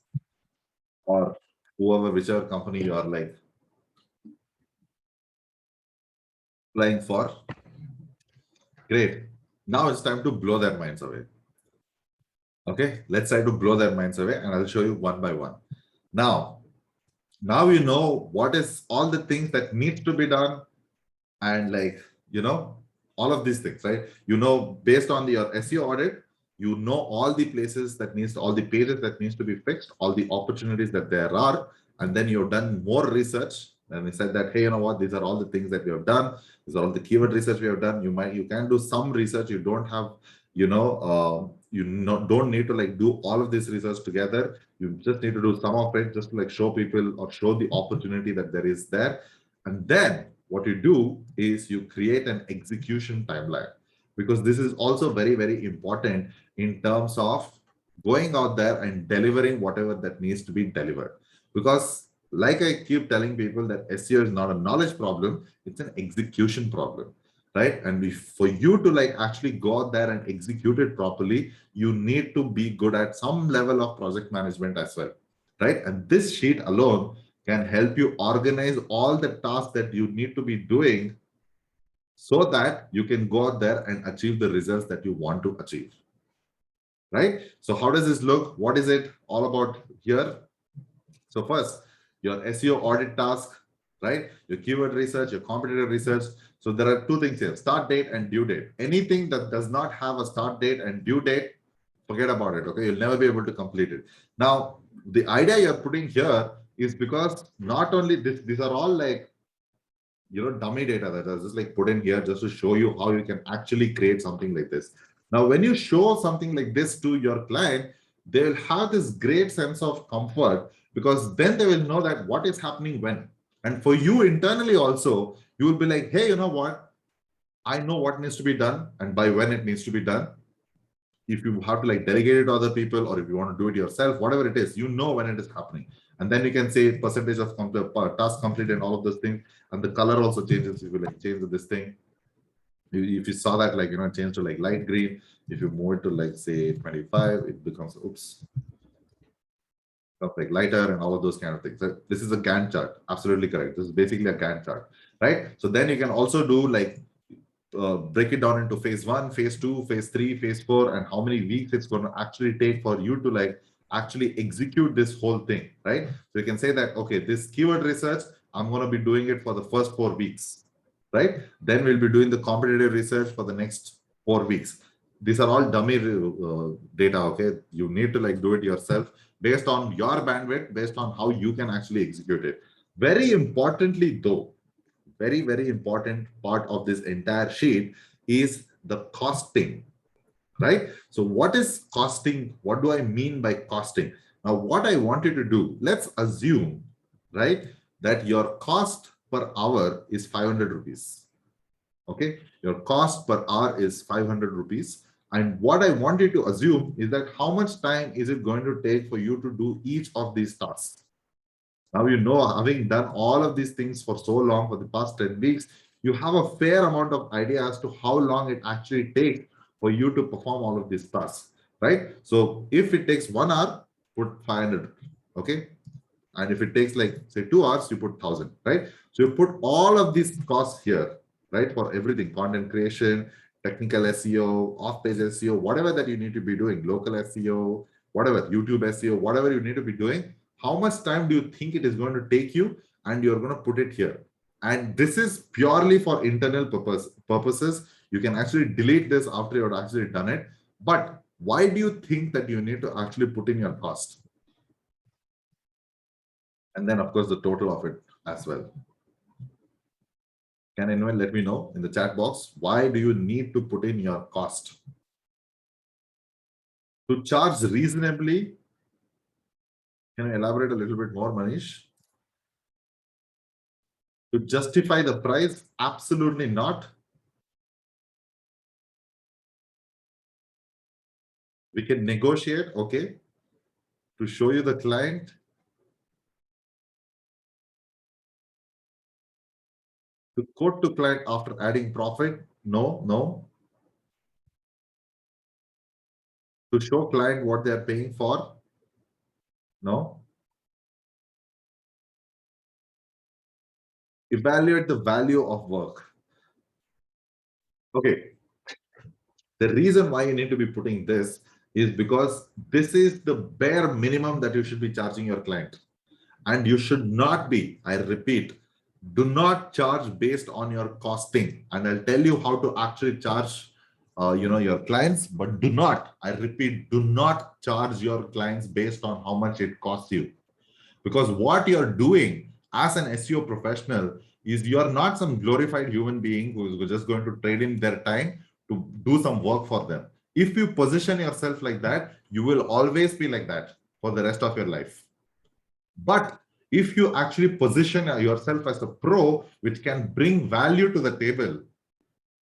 Or whoever, whichever company you are like applying for? Great. Now it's time to blow their minds away. Okay, let's try to blow their minds away, and I'll show you one by one. Now you know what is all the things that need to be done, and like, you know, all of these things, right? You know, based on your SEO audit, you know all the places that needs, all the pages that needs to be fixed, all the opportunities that there are, and then you've done more research. And we said that, hey, you know what, these are all the things that we have done. These are all the keyword research we have done. You can do some research. You don't have, you know, don't need to like do all of this research together. You just need to do some of it just to like show people or show the opportunity that there is there. And then what you do is you create an execution timeline, because this is also very, very important in terms of going out there and delivering whatever that needs to be delivered. Because like I keep telling people that SEO is not a knowledge problem, it's an execution problem, right? And for you to like actually go out there and execute it properly, you need to be good at some level of project management as well, right? And this sheet alone can help you organize all the tasks that you need to be doing so that you can go out there and achieve the results that you want to achieve, right? So how does this look? What is it all about here? So first, your SEO audit task, right? Your keyword research, your competitor research. So there are two things here, start date and due date. Anything that does not have a start date and due date, forget about it, okay? You'll never be able to complete it. Now, the idea you're putting here is because not only this, these are all like, dummy data that is just like put in here just to show you how you can actually create something like this. Now, when you show something like this to your client, they'll have this great sense of comfort because then they will know that what is happening when. And for you internally also, you will be like, hey, you know what? I know what needs to be done and by when it needs to be done. If you have to like delegate it to other people or if you want to do it yourself, whatever it is, you know when it is happening. And then you can say percentage of task complete and all of those things. And the color also changes if you like change this thing. If you saw that, like, change to like light green, if you move it to like say 25, it becomes, oops, like lighter and all of those kind of things. So this is a Gantt chart. Absolutely correct. This is basically a Gantt chart, right? So then you can also do like break it down into phase 1, phase 2, phase 3, phase 4, and how many weeks it's going to actually take for you to like actually execute this whole thing, right? So you can say that, okay, this keyword research, I'm going to be doing it for the first 4 weeks, right? Then we'll be doing the competitive research for the next 4 weeks. These are all dummy data, okay? You need to like do it yourself based on your bandwidth, based on how you can actually execute it. Very importantly though, very, very important part of this entire sheet is the costing, right? So what is costing? What do I mean by costing? Now, what I want you to do, let's assume, right, that your cost per hour is 500 rupees. Okay, your cost per hour is 500 rupees. And what I want you to assume is that how much time is it going to take for you to do each of these tasks? Now, having done all of these things for so long, for the past 10 weeks, you have a fair amount of idea as to how long it actually takes for you to perform all of these tasks, right? So if it takes 1 hour, put 500, okay? And if it takes like, say 2 hours, you put 1000, right? So you put all of these costs here, right? For everything, content creation, technical SEO, off-page SEO, whatever that you need to be doing, local SEO, whatever, YouTube SEO, whatever you need to be doing, how much time do you think it is going to take you? And you're going to put it here. And this is purely for internal purposes. You can actually delete this after you've actually done it. But why do you think that you need to actually put in your cost? And then, of course, the total of it as well. Can anyone let me know in the chat box, why do you need to put in your cost? To charge reasonably, can you elaborate a little bit more, Manish? To justify the price? Absolutely not. We can negotiate, okay? To show you the client. To quote to client after adding profit? No, no. To show client what they are paying for? No. Evaluate the value of work. Okay. The reason why you need to be putting this is because this is the bare minimum that you should be charging your client. And you should not be, I repeat, do not charge based on your costing. And I'll tell you how to actually charge your clients, but do not, I repeat, do not charge your clients based on how much it costs you. Because what you're doing as an SEO professional is you're not some glorified human being who is just going to trade in their time to do some work for them. If you position yourself like that, you will always be like that for the rest of your life. But if you actually position yourself as a pro, which can bring value to the table,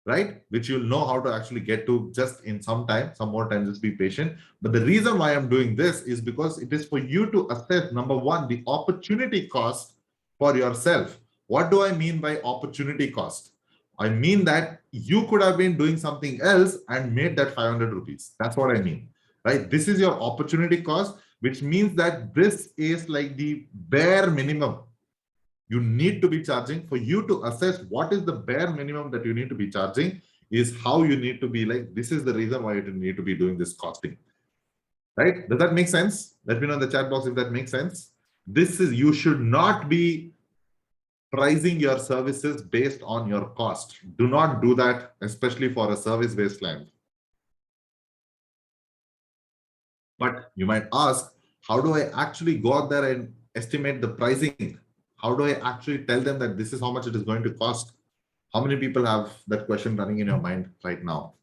right? Which you'll know how to actually get to just in some time, some more time, just be patient. But the reason why I'm doing this is because it is for you to assess, number one, the opportunity cost for yourself. What do I mean by opportunity cost? I mean that you could have been doing something else and made that 500 rupees. That's what I mean, right? This is your opportunity cost, which means that this is like the bare minimum, you need to be charging. For you to assess what is the bare minimum that you need to be charging is how you need to be like, this is the reason why you need to be doing this costing. Right? Does that make sense? Let me know in the chat box if that makes sense. This is, you should not be pricing your services based on your cost. Do not do that, especially for a service-based client. But you might ask, how do I actually go out there and estimate the pricing? How do I actually tell them that this is how much it is going to cost? How many people have that question running in your mind right now?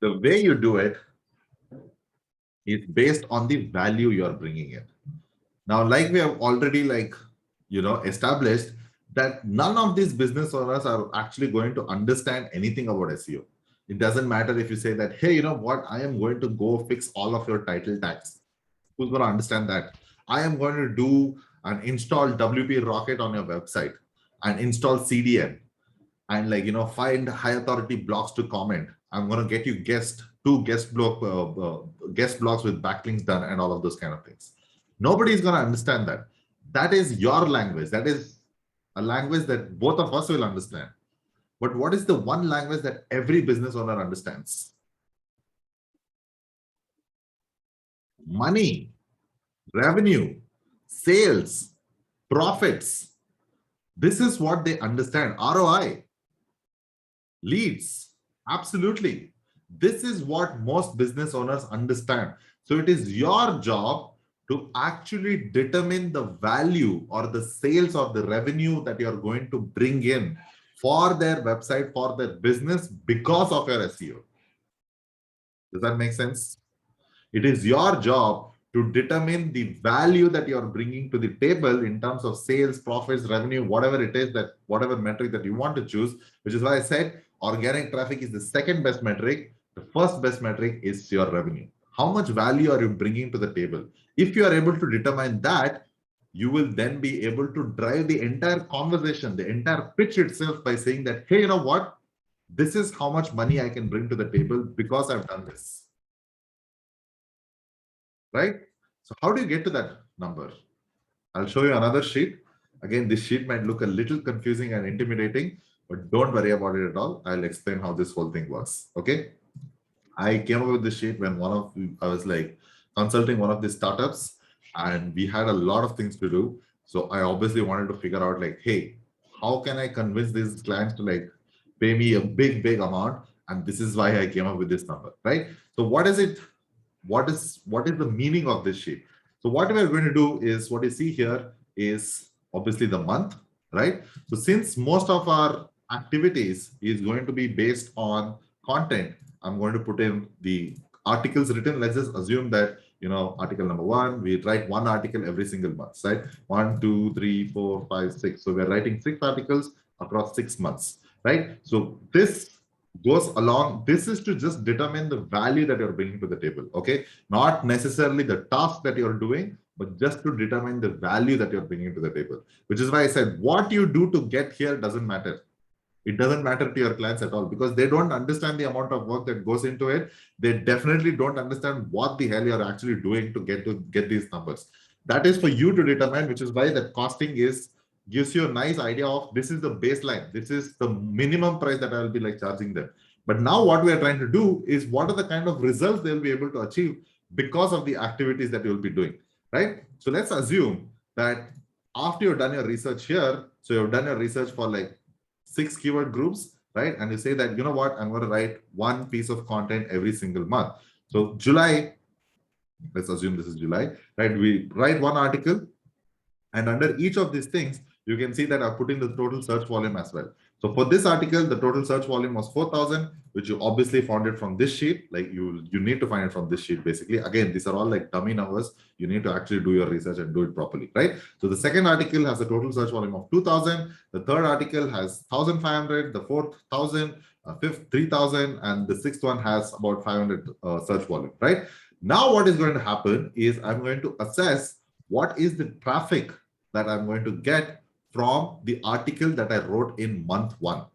The way you do it is based on the value you're bringing in. Now, like we have already established that none of these business owners are actually going to understand anything about SEO. It doesn't matter if you say that, hey, you know what, I am going to go fix all of your title tags. Who's going to understand that? I am going to do and install WP Rocket on your website and install CDN and find high authority blogs to comment. I'm going to get you two guest blogs with backlinks done and all of those kind of things. Nobody is going to understand that. That is your language. That is a language that both of us will understand. But what is the one language that every business owner understands? Money, revenue, sales, profits. This is what they understand. ROI, leads. Absolutely. This is what most business owners understand. So it is your job to actually determine the value or the sales or the revenue that you're going to bring in for their website, for their business because of your SEO. Does that make sense? It is your job to determine the value that you're bringing to the table in terms of sales, profits, revenue, whatever it is, that whatever metric that you want to choose, which is why I said organic traffic is the second best metric. The first best metric is your revenue. How much value are you bringing to the table? If you are able to determine that, you will then be able to drive the entire conversation, the entire pitch itself by saying that, hey, you know what? This is how much money I can bring to the table because I've done this. Right? So how do you get to that number? I'll show you another sheet. Again, this sheet might look a little confusing and intimidating, but don't worry about it at all. I'll explain how this whole thing works. Okay. I came up with this sheet when I was like consulting one of the startups and we had a lot of things to do. So I obviously wanted to figure out like, hey, how can I convince these clients to like pay me a big amount? And this is why I came up with this number, right? So what is it? What is the meaning of this sheet? So what we're going to do is what you see here is obviously the month, right? So since most of our activities is going to be based on content, I'm going to put in the articles written. Let's just assume that, article number 1, we write one article every single month, right? 1, 2, 3, 4, 5, 6. So we're writing 6 articles across 6 months, right? So this goes along. This is to just determine the value that you're bringing to the table. Okay. Not necessarily the task that you're doing, but just to determine the value that you're bringing to the table, which is why I said what you do to get here doesn't matter. It doesn't matter to your clients at all because they don't understand the amount of work that goes into it. They definitely don't understand what the hell you're actually doing to get these numbers. That is for you to determine, which is why the costing gives you a nice idea of this is the baseline. This is the minimum price that I'll be like charging them. But now what we are trying to do is what are the kind of results they'll be able to achieve because of the activities that you'll be doing, right? So let's assume that after you've done your research here, so you've done your research for like 6 keyword groups, right? And you say that, you know what, I'm going to write one piece of content every single month. So July, let's assume this is July, right? We write one article and under each of these things, you can see that I've put in the total search volume as well. So for this article, the total search volume was 4,000, which you obviously found it from this sheet. Like you need to find it from this sheet, basically. Again, these are all like dummy numbers. You need to actually do your research and do it properly, right? So the second article has a total search volume of 2,000. The third article has 1,500. The fourth, 1,000. Fifth, 3,000. And the sixth one has about 500 search volume, right? Now what is going to happen is I'm going to assess what is the traffic that I'm going to get from the article that I wrote in month 1,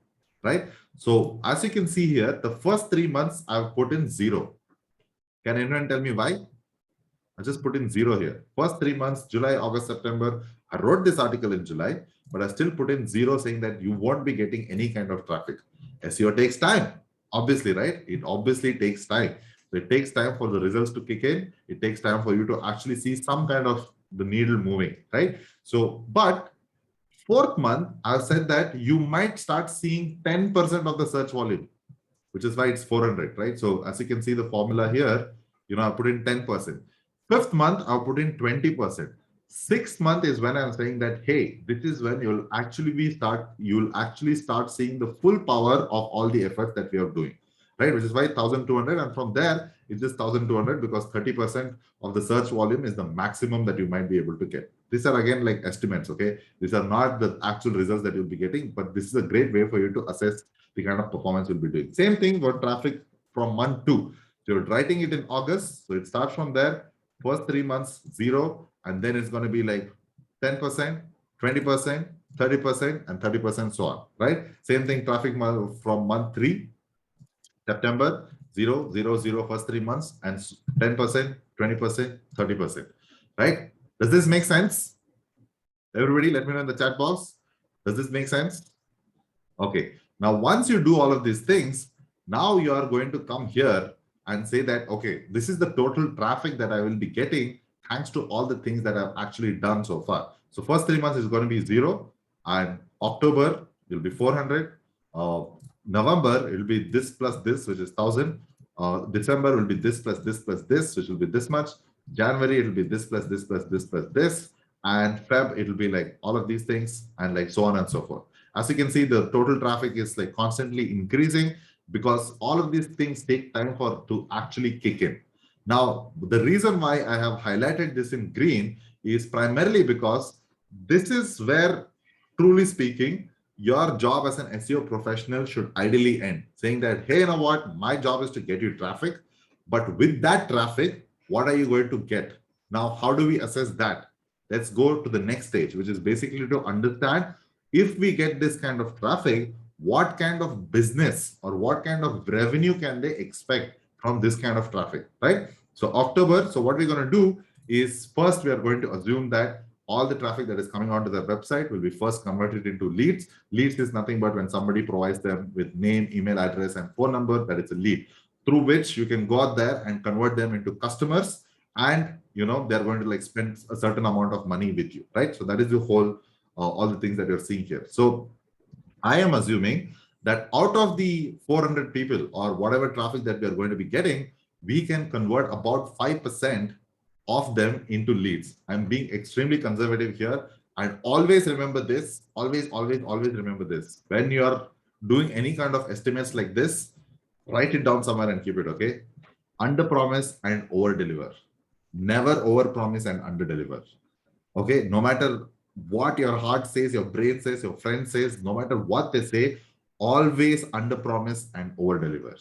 right? So as you can see here, the first 3 months I've put in 0. Can anyone tell me why? I just put in 0 here. First 3 months, July, August, September. I wrote this article in July, but I still put in 0 saying that you won't be getting any kind of traffic. SEO takes time, obviously, right? It obviously takes time. So it takes time for the results to kick in. It takes time for you to actually see some kind of the needle moving, right? So, but fourth month, I've said that you might start seeing 10% of the search volume, which is why it's 400, right? So as you can see the formula here, I put in 10%. Fifth month, I'll put in 20%. Sixth month is when I'm saying that, hey, this is when you'll actually start seeing the full power of all the efforts that we are doing, right? Which is why 1,200, and from there, it's just 1,200 because 30% of the search volume is the maximum that you might be able to get. These are again like estimates, okay? These are not the actual results that you'll be getting, but this is a great way for you to assess the kind of performance you'll be doing. Same thing for traffic from month 2. So you're writing it in August, so it starts from there. First 3 months, 0, and then it's going to be like 10%, 20%, 30%, and 30%, so on, right? Same thing, traffic from month 3, September, 0, 0, 0, first 3 months, and 10%, 20%, 30%, right? Does this make sense? Everybody, let me know in the chat box. Does this make sense? Okay. Now, once you do all of these things, now you are going to come here and say that, okay, this is the total traffic that I will be getting thanks to all the things that I've actually done so far. So first 3 months is going to be 0, and October will be 400. November, it will be this plus this, which is 1,000. December will be this plus this plus this, which will be this much. January, it will be this plus this plus this plus this. And Feb, it will be like all of these things and like so on and so forth. As you can see, the total traffic is like constantly increasing because all of these things take time to actually kick in. Now, the reason why I have highlighted this in green is primarily because this is where, truly speaking, your job as an SEO professional should ideally end, saying that, hey, you know what, my job is to get you traffic, but with that traffic, what are you going to get? Now, how do we assess that? Let's go to the next stage, which is basically to understand if we get this kind of traffic, what kind of business or what kind of revenue can they expect from this kind of traffic, right? So October, so what we're going to do is first we are going to assume that all the traffic that is coming onto the website will be first converted into leads. Leads is nothing but when somebody provides them with name, email address, and phone number, that is a lead, through which you can go out there and convert them into customers, and they're going to like spend a certain amount of money with you, right? So that is the whole all the things that you're seeing here. So I am assuming that out of the 400 people or whatever traffic that we are going to be getting, we can convert about 5% of them into leads. I'm being extremely conservative here, and always remember this, always remember this. When you are doing any kind of estimates like this, write it down somewhere and keep it, okay? Under promise and over deliver. Never over promise and under deliver. Okay, no matter what your heart says, your brain says, your friend says, no matter what they say, always under promise and over deliver.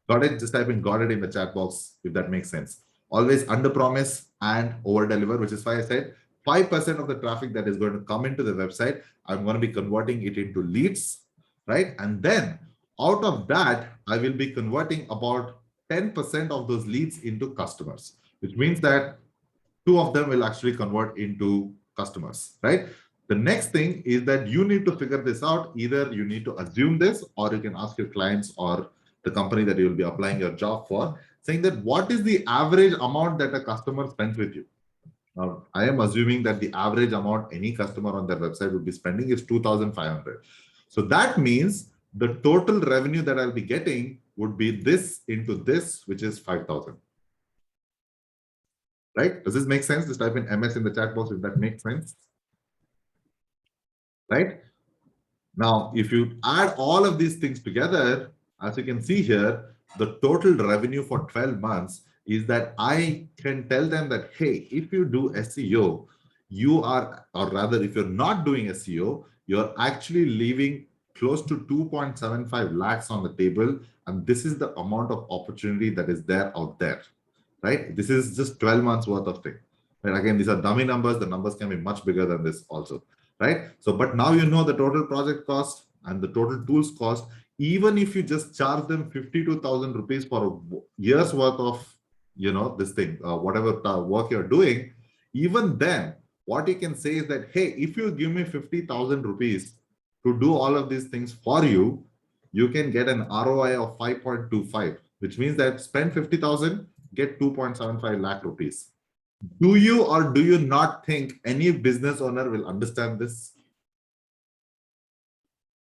Got it? Just type in got it in the chat box if that makes sense. Always under promise and over deliver, which is why I said 5% of the traffic that is going to come into the website, I'm going to be converting it into leads, right? And then out of that, I will be converting about 10% of those leads into customers, which means that 2 of them will actually convert into customers, right? The next thing is that you need to figure this out. Either you need to assume this, or you can ask your clients or the company that you will be applying your job for, saying that what is the average amount that a customer spends with you? Now, I am assuming that the average amount any customer on their website would be spending is 2,500. So that means the total revenue that I'll be getting would be this into this, which is 5,000. Right? Does this make sense? Just type in MS in the chat box if that makes sense. Right? Now, if you add all of these things together, as you can see here, the total revenue for 12 months is that I can tell them that, hey, if you do SEO, you are, or rather, if you're not doing SEO, you're actually leaving close to 2.75 lakhs on the table. And this is the amount of opportunity that is there out there, right? This is just 12 months worth of thing. And again, these are dummy numbers. The numbers can be much bigger than this also, right? So, but now you know the total project cost and the total tools cost. Even if you just charge them 52,000 rupees for a year's worth of this thing, whatever work you're doing, even then, what you can say is that, hey, if you give me 50,000 rupees to do all of these things for you, you can get an ROI of 5.25, which means that spend 50,000, get 2.75 lakh rupees. Do you or do you not think any business owner will understand this?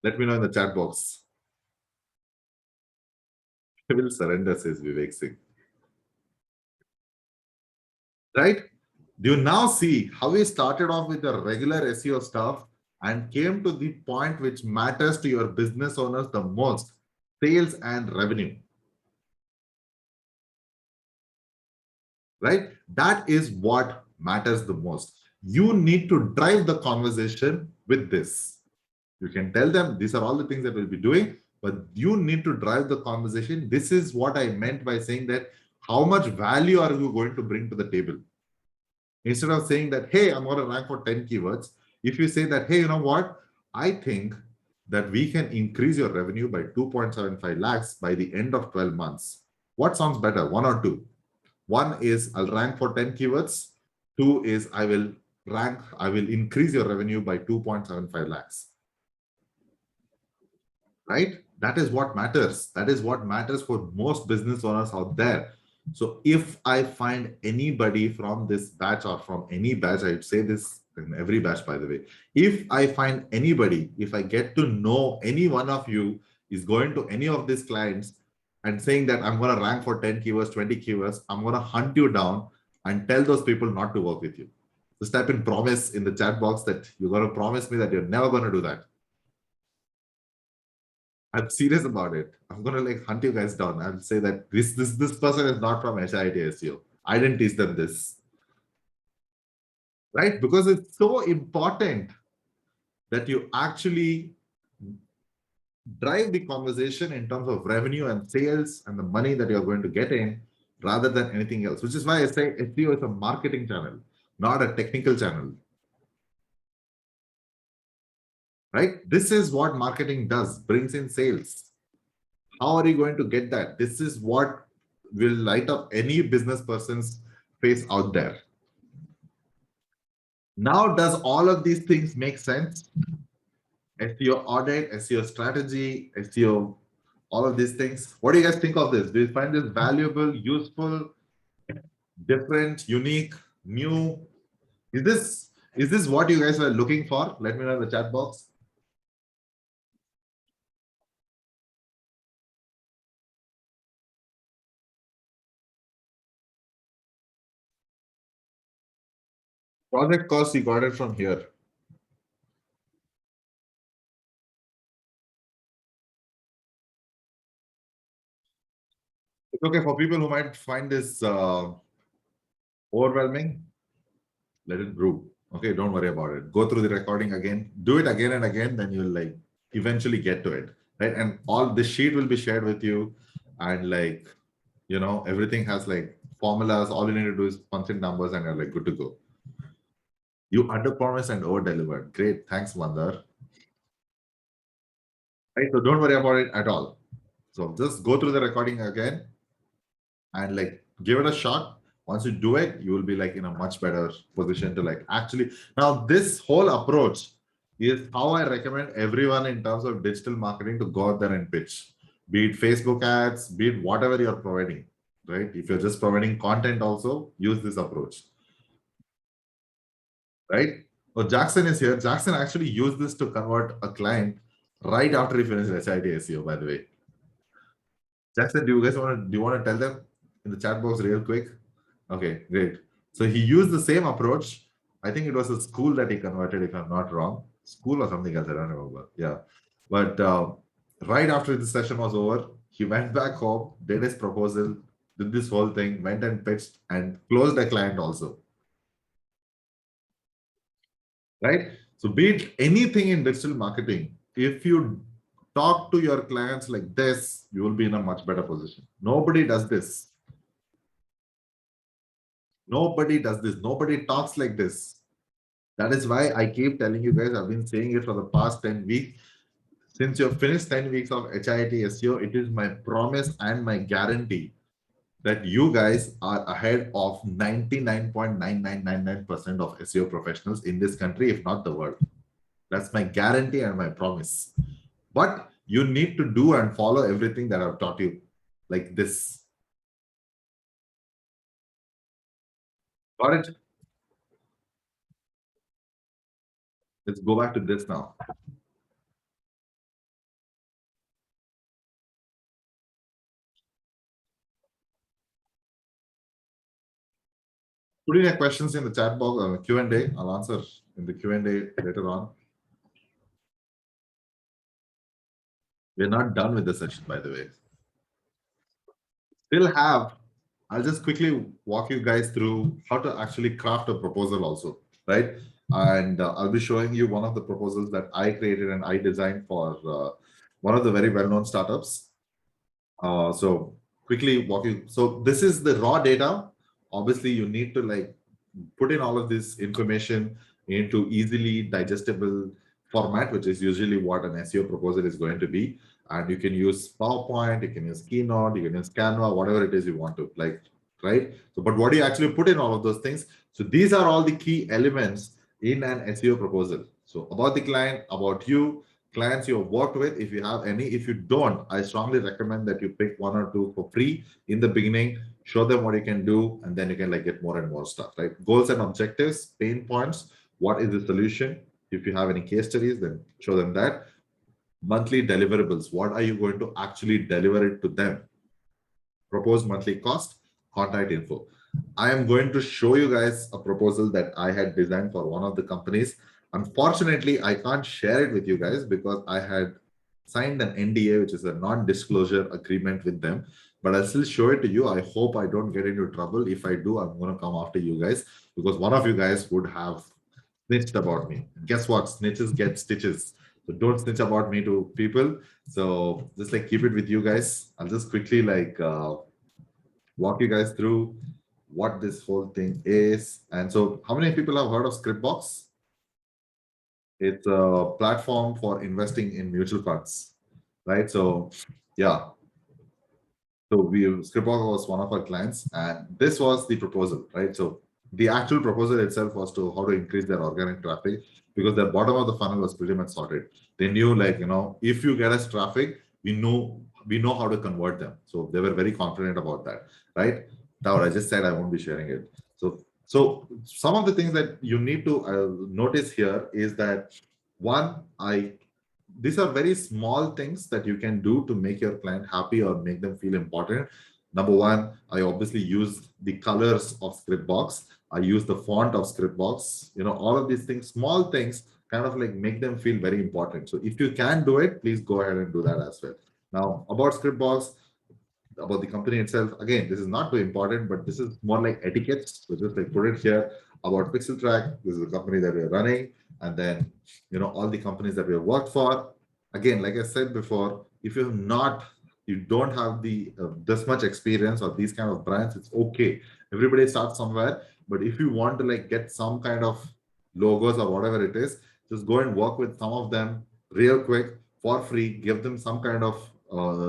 Let me know in the chat box. I will surrender, says Vivek Singh. Right? Do you now see how we started off with the regular SEO stuff and came to the point which matters to your business owners the most, sales and revenue? Right? That is what matters the most. You need to drive the conversation with this. You can tell them these are all the things that we'll be doing, but you need to drive the conversation. This is what I meant by saying that how much value are you going to bring to the table? Instead of saying that, hey, I'm going to rank for 10 keywords, if you say that, hey, you know what? I think that we can increase your revenue by 2.75 lakhs by the end of 12 months. What sounds better, one or two? One is I'll rank for 10 keywords. Two is I will increase your revenue by 2.75 lakhs. Right? That is what matters. That is what matters for most business owners out there. So if I find anybody from this batch or from any batch, I would say this in every batch, by the way, if I find anybody, if I get to know any one of you is going to any of these clients and saying that I'm going to rank for 10 keywords, 20 keywords, I'm going to hunt you down and tell those people not to work with you. Just type in promise in the chat box that you're going to promise me that you're never going to do that. I'm serious about it. I'm gonna like hunt you guys down. I'll say that this person is not from HIIT SEO. I didn't teach them this. Right? Because it's so important that you actually drive the conversation in terms of revenue and sales and the money that you're going to get in rather than anything else, which is why I say SEO is a marketing channel, not a technical channel. Right? This is what marketing does, brings in sales. How are you going to get that? This is what will light up any business person's face out there. Now, does all of these things make sense? SEO audit, SEO strategy, SEO, all of these things. What do you guys think of this? Do you find this valuable, useful, different, unique, new? Is this what you guys are looking for? Let me know in the chat box. Project cost, you got it from here. It's okay for people who might find this overwhelming. Let it brew. Okay, don't worry about it. Go through the recording again. Do it again and again. Then you'll like eventually get to it, right? And all this sheet will be shared with you, and like everything has like formulas. All you need to do is punch in numbers, and you're like good to go. You underpromised and over-delivered. Great, thanks, Mandar. Right, so don't worry about it at all. So just go through the recording again, and like give it a shot. Once you do it, you will be like in a much better position to like actually. Now, this whole approach is how I recommend everyone in terms of digital marketing to go out there and pitch. Be it Facebook ads, be it whatever you're providing, right? If you're just providing content also, use this approach. Right? So Jackson is here. Jackson actually used this to convert a client right after he finished HIIT SEO, by the way. Jackson, do you want to tell them in the chat box real quick? Okay, great. So he used the same approach. I think it was a school that he converted, if I'm not wrong. School or something else, I don't remember. Yeah. But right after the session was over, he went back home, did his proposal, did this whole thing, went and pitched and closed a client also. Right? So be it anything in digital marketing, if you talk to your clients like this, you will be in a much better position. Nobody does this. Nobody does this. Nobody talks like this. That is why I keep telling you guys, I've been saying it for the past 10 weeks. Since you've finished 10 weeks of HIIT SEO, it is my promise and my guarantee that you guys are ahead of 99.9999% of SEO professionals in this country, if not the world. That's my guarantee and my promise. But you need to do and follow everything that I've taught you, like this. Got it? Let's go back to this now. Put in your questions in the chat box, Q&A. I'll answer in the Q&A later on. We're not done with the session, by the way. Still have, I'll just quickly walk you guys through how to actually craft a proposal also, right? And I'll be showing you one of the proposals that I created and I designed for one of the very well-known startups. So quickly walk you. So this is the raw data. Obviously, you need to like put in all of this information into easily digestible format, which is usually what an SEO proposal is going to be. And you can use PowerPoint, you can use Keynote, you can use Canva, whatever it is you want to, like, right? So, but what do you actually put in all of those things? So these are all the key elements in an SEO proposal. So about the client, about you, clients you have worked with, if you have any. If you don't, I strongly recommend that you pick one or two for free in the beginning, show them what you can do, and then you can like get more and more stuff, right? Goals and objectives, pain points, what is the solution? If you have any case studies, then show them that. Monthly deliverables, what are you going to actually deliver it to them? Proposed monthly cost, contact info. I am going to show you guys a proposal that I had designed for one of the companies. Unfortunately, I can't share it with you guys because I had signed an NDA, which is a non-disclosure agreement with them, but I'll still show it to you. I hope I don't get into trouble. If I do, I'm going to come after you guys because one of you guys would have snitched about me. Guess what? Snitches get stitches. So don't snitch about me to people. So just like keep it with you guys. I'll just quickly like walk you guys through what this whole thing is. And so how many people have heard of Scriptbox? It's a platform for investing in mutual funds, right? So yeah. So Scriptbox was one of our clients and this was the proposal, right? So the actual proposal itself was to how to increase their organic traffic because the bottom of the funnel was pretty much sorted. They knew like, you know, if you get us traffic, we know how to convert them. So they were very confident about that, right? Now I just said I won't be sharing it. So some of the things that you need to notice here is that one, these are very small things that you can do to make your client happy or make them feel important. Number one, I obviously use the colors of Scriptbox. I use the font of Scriptbox. You know, all of these things, small things, kind of like make them feel very important. So if you can do it, please go ahead and do that as well. Now, about Scriptbox, about the company itself, again, this is not too important, but this is more like etiquette. So just like put it here about Pixeltrack. This is a company that we're running. And then, you know, all the companies that we have worked for. Again, like I said before, if you don't have the this much experience or these kind of brands, it's okay. Everybody starts somewhere. But if you want to like get some kind of logos or whatever it is, just go and work with some of them real quick for free, give them some kind of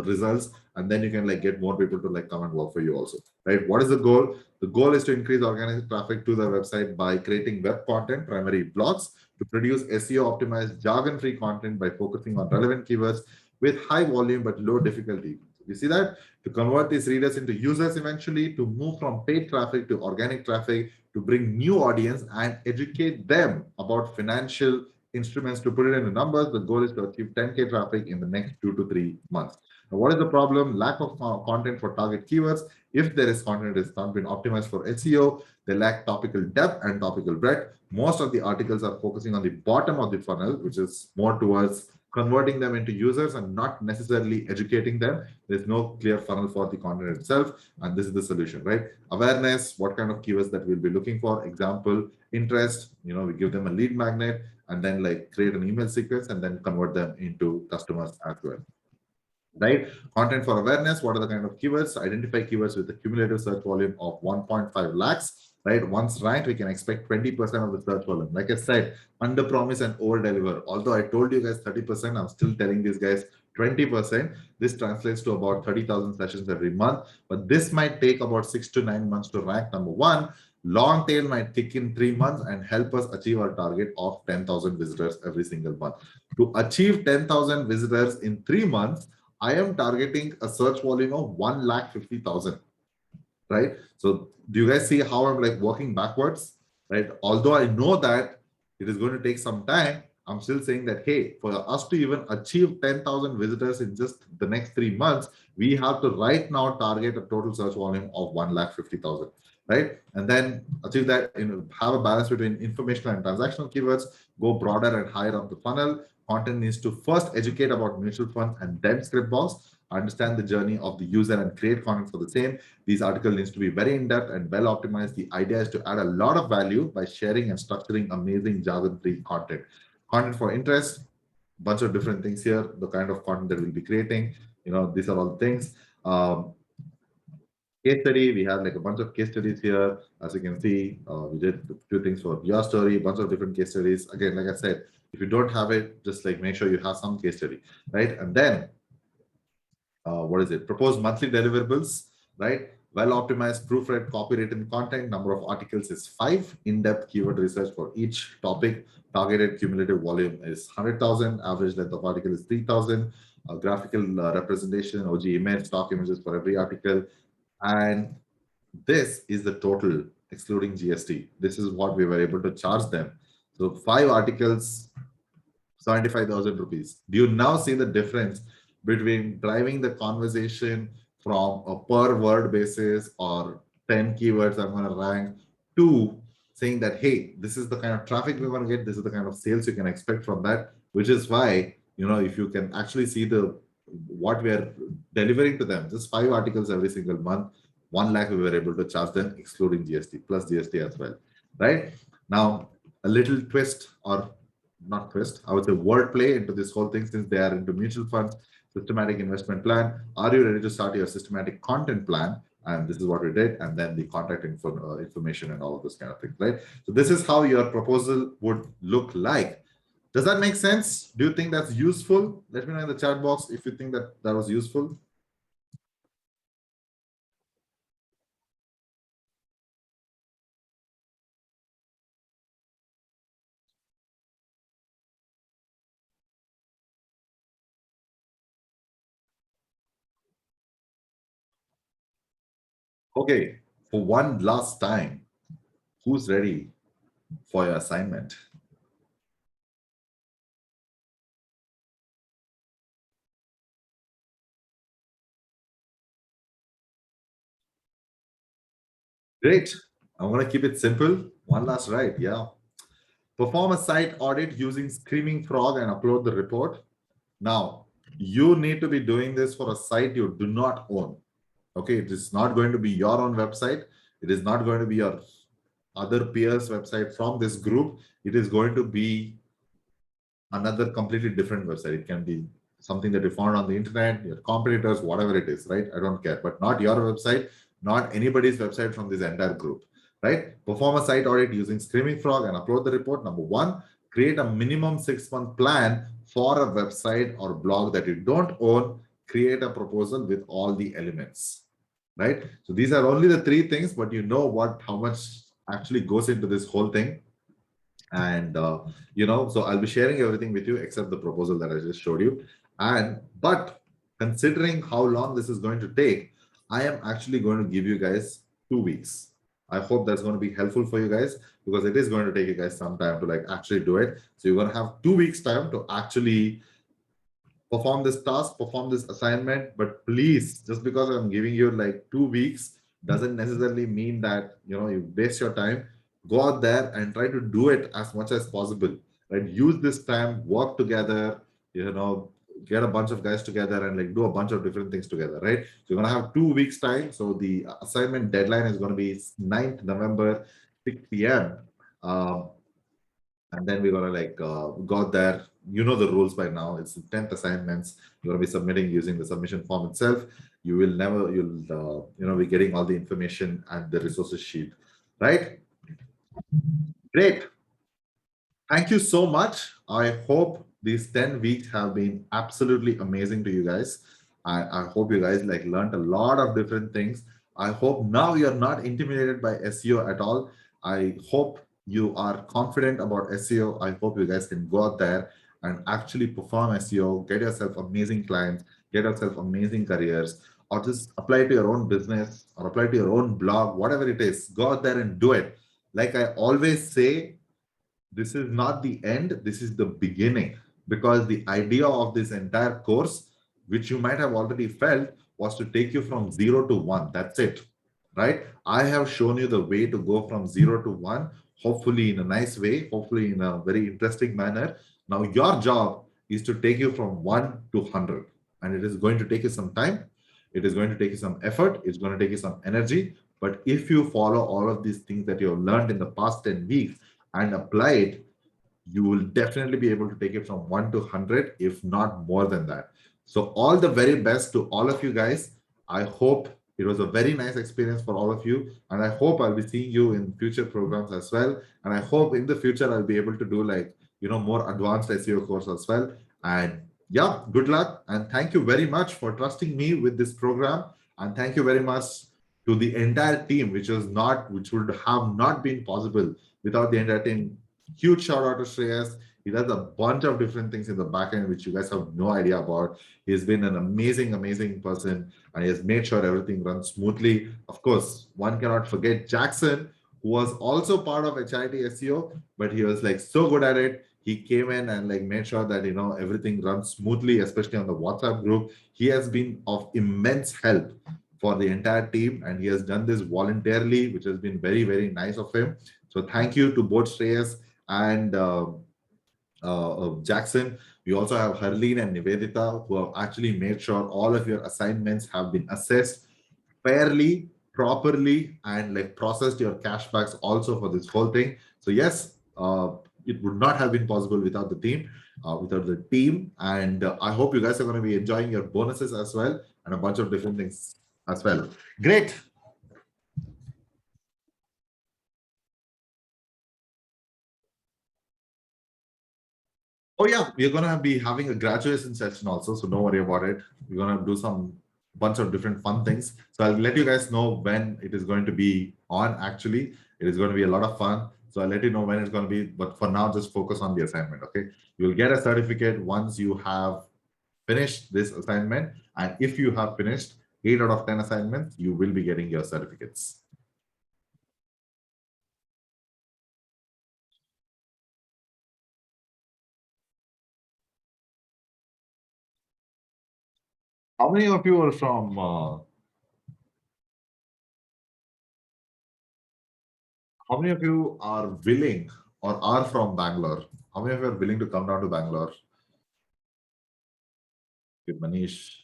results, and then you can like get more people to like come and work for you also, right? What is the goal? The goal is to increase organic traffic to the website by creating web content, primary blogs, to produce SEO optimized jargon-free content by focusing on relevant keywords with high volume but low difficulty. You see that? To convert these readers into users eventually, to move from paid traffic to organic traffic, to bring new audience and educate them about financial instruments. To put it into numbers, the goal is to achieve 10K traffic in the next 2 to 3 months. Now, what is the problem? Lack of content for target keywords. If there is content, it's not been optimized for SEO. They lack topical depth and topical breadth. Most of the articles are focusing on the bottom of the funnel, which is more towards converting them into users and not necessarily educating them. There's no clear funnel for the content itself. And this is the solution, right? Awareness, what kind of keywords that we'll be looking for. Example, interest, you know, we give them a lead magnet and then like create an email sequence and then convert them into customers as well. Right? Content for awareness, what are the kind of keywords? Identify keywords with a cumulative search volume of 1.5 lakhs, right? Once ranked, we can expect 20% of the search volume. Like I said, under promise and over deliver. Although I told you guys 30%, I'm still telling these guys 20%. This translates to about 30,000 sessions every month, but this might take about 6 to 9 months to rank number one. Long tail might kick in 3 months and help us achieve our target of 10,000 visitors every single month. To achieve 10,000 visitors in 3 months, I am targeting a search volume of 1,50,000, right? So do you guys see how I'm like working backwards, right? Although I know that it is going to take some time, I'm still saying that, hey, for us to even achieve 10,000 visitors in just the next 3 months, we have to right now target a total search volume of 1,50,000, right? And then achieve that, have a balance between informational and transactional keywords, go broader and higher up the funnel. Content needs to first educate about mutual funds and then script box, understand the journey of the user and create content for the same. These articles needs to be very in-depth and well optimized. The idea is to add a lot of value by sharing and structuring amazing jargon-free content. Content for interest, bunch of different things here, the kind of content that we'll be creating. These are all things. Case study, we have like a bunch of case studies here. As you can see, we did a few things for your story, a bunch of different case studies. Again, like I said, if you don't have it, just like make sure you have some case study, right? And then what is it? Propose monthly deliverables, right? Well optimized, proofread, copywritten content. Number of articles is 5. In-depth keyword research for each topic. Targeted cumulative volume is 100,000. Average length of article is 3,000. Graphical representation, OG image, stock images for every article. And this is the total excluding GST. This is what we were able to charge them. So 5 articles, 75,000 rupees. Do you now see the difference between driving the conversation from a per word basis or 10 keywords I'm going to rank to saying that, hey, this is the kind of traffic we're going to get. This is the kind of sales you can expect from that, which is why, if you can actually see what we are delivering to them, just 5 articles every single month, 1 lakh we were able to charge them excluding GST plus GST as well, right? Now, a little twist, or not twist, I would say wordplay into this whole thing, since they are into mutual funds, systematic investment plan. Are you ready to start your systematic content plan? And this is what we did. And then the contact information and all of this kind of things, right? So this is how your proposal would look like. Does that make sense? Do you think that's useful? Let me know in the chat box if you think that that was useful. Okay, for one last time, who's ready for your assignment? Great. I'm going to keep it simple. One last right. Yeah. Perform a site audit using Screaming Frog and upload the report. Now, you need to be doing this for a site you do not own. Okay, it is not going to be your own website. It is not going to be your other peers' website from this group. It is going to be another completely different website. It can be something that you found on the internet, your competitors, whatever it is, right? I don't care, but not your website, not anybody's website from this entire group, right? Perform a site audit using Screaming Frog and upload the report. Number 1, create a minimum 6-month plan for a website or blog that you don't own. Create a proposal with all the elements, right? So these are only the 3 things, but you know how much actually goes into this whole thing. And so I'll be sharing everything with you except the proposal that I just showed you. But considering how long this is going to take, I am actually going to give you guys 2 weeks. I hope that's going to be helpful for you guys, because it is going to take you guys some time to actually do it. So you're going to have 2 weeks time to actually perform this task, perform this assignment. But please, just because I'm giving you 2 weeks doesn't necessarily mean that you waste your time. Go out there and try to do it as much as possible, right? Use this time, work together, get a bunch of guys together and do a bunch of different things together, right? So you're going to have 2 weeks time. So the assignment deadline is going to be 9th November, 6 p.m. And then we're going to go out there. You know the rules by now. It's the 10th assignments. You're going to be submitting using the submission form itself. You'll be getting all the information and the resources sheet, right? Great. Thank you so much. I hope these 10 weeks have been absolutely amazing to you guys. I hope you guys like learned a lot of different things. I hope now you're not intimidated by SEO at all. I hope you are confident about SEO. I hope you guys can go out there and actually perform SEO, get yourself amazing clients, get yourself amazing careers, or just apply to your own business or apply to your own blog, whatever it is. Go out there and do it. Like I always say, this is not the end, this is the beginning, because the idea of this entire course, which you might have already felt, was to take you from 0 to 1. That's it, right? I have shown you the way to go from 0 to 1, hopefully in a nice way, hopefully in a very interesting manner. Now your job is to take you from 1 to 100, and it is going to take you some time, it is going to take you some effort, it's going to take you some energy. But if you follow all of these things that you have learned in the past 10 weeks and apply it, you will definitely be able to take it from 1 to 100, if not more than that. So all the very best to all of you guys. I hope it was a very nice experience for all of you. And I hope I'll be seeing you in future programs as well. And I hope in the future, I'll be able to do like, more advanced SEO course as well. And yeah, good luck. And thank you very much for trusting me with this program. And thank you very much to the entire team, which would have not been possible without the entire team. Huge shout out to Shreyas. He does a bunch of different things in the backend, which you guys have no idea about. He's been an amazing, amazing person, and he has made sure everything runs smoothly. Of course, one cannot forget Jackson, who was also part of HIT SEO, but he was like so good at it. He came in and like made sure that everything runs smoothly, especially on the WhatsApp group. He has been of immense help for the entire team, and he has done this voluntarily, which has been very, very nice of him. So thank you to both Shreyas and Jackson. We also have Harleen and Nivedita, who have actually made sure all of your assignments have been assessed fairly, properly, and like processed your cashbacks also for this whole thing. So yes, it would not have been possible without the team, and I hope you guys are going to be enjoying your bonuses as well, and a bunch of different things as well. Great. Oh yeah, we're gonna be having a graduation session also, so don't worry about it. We're gonna do some bunch of different fun things. So I'll let you guys know when it is going to be on. Actually, it is going to be a lot of fun. So I'll let you know when it's going to be. But for now, just focus on the assignment. Okay, you'll get a certificate once you have finished this assignment, and if you have finished 8 out of 10 assignments, you will be getting your certificates. How many of you are from how many of you are willing or are from Bangalore? How many of you are willing to come down to Bangalore? Okay, Manish.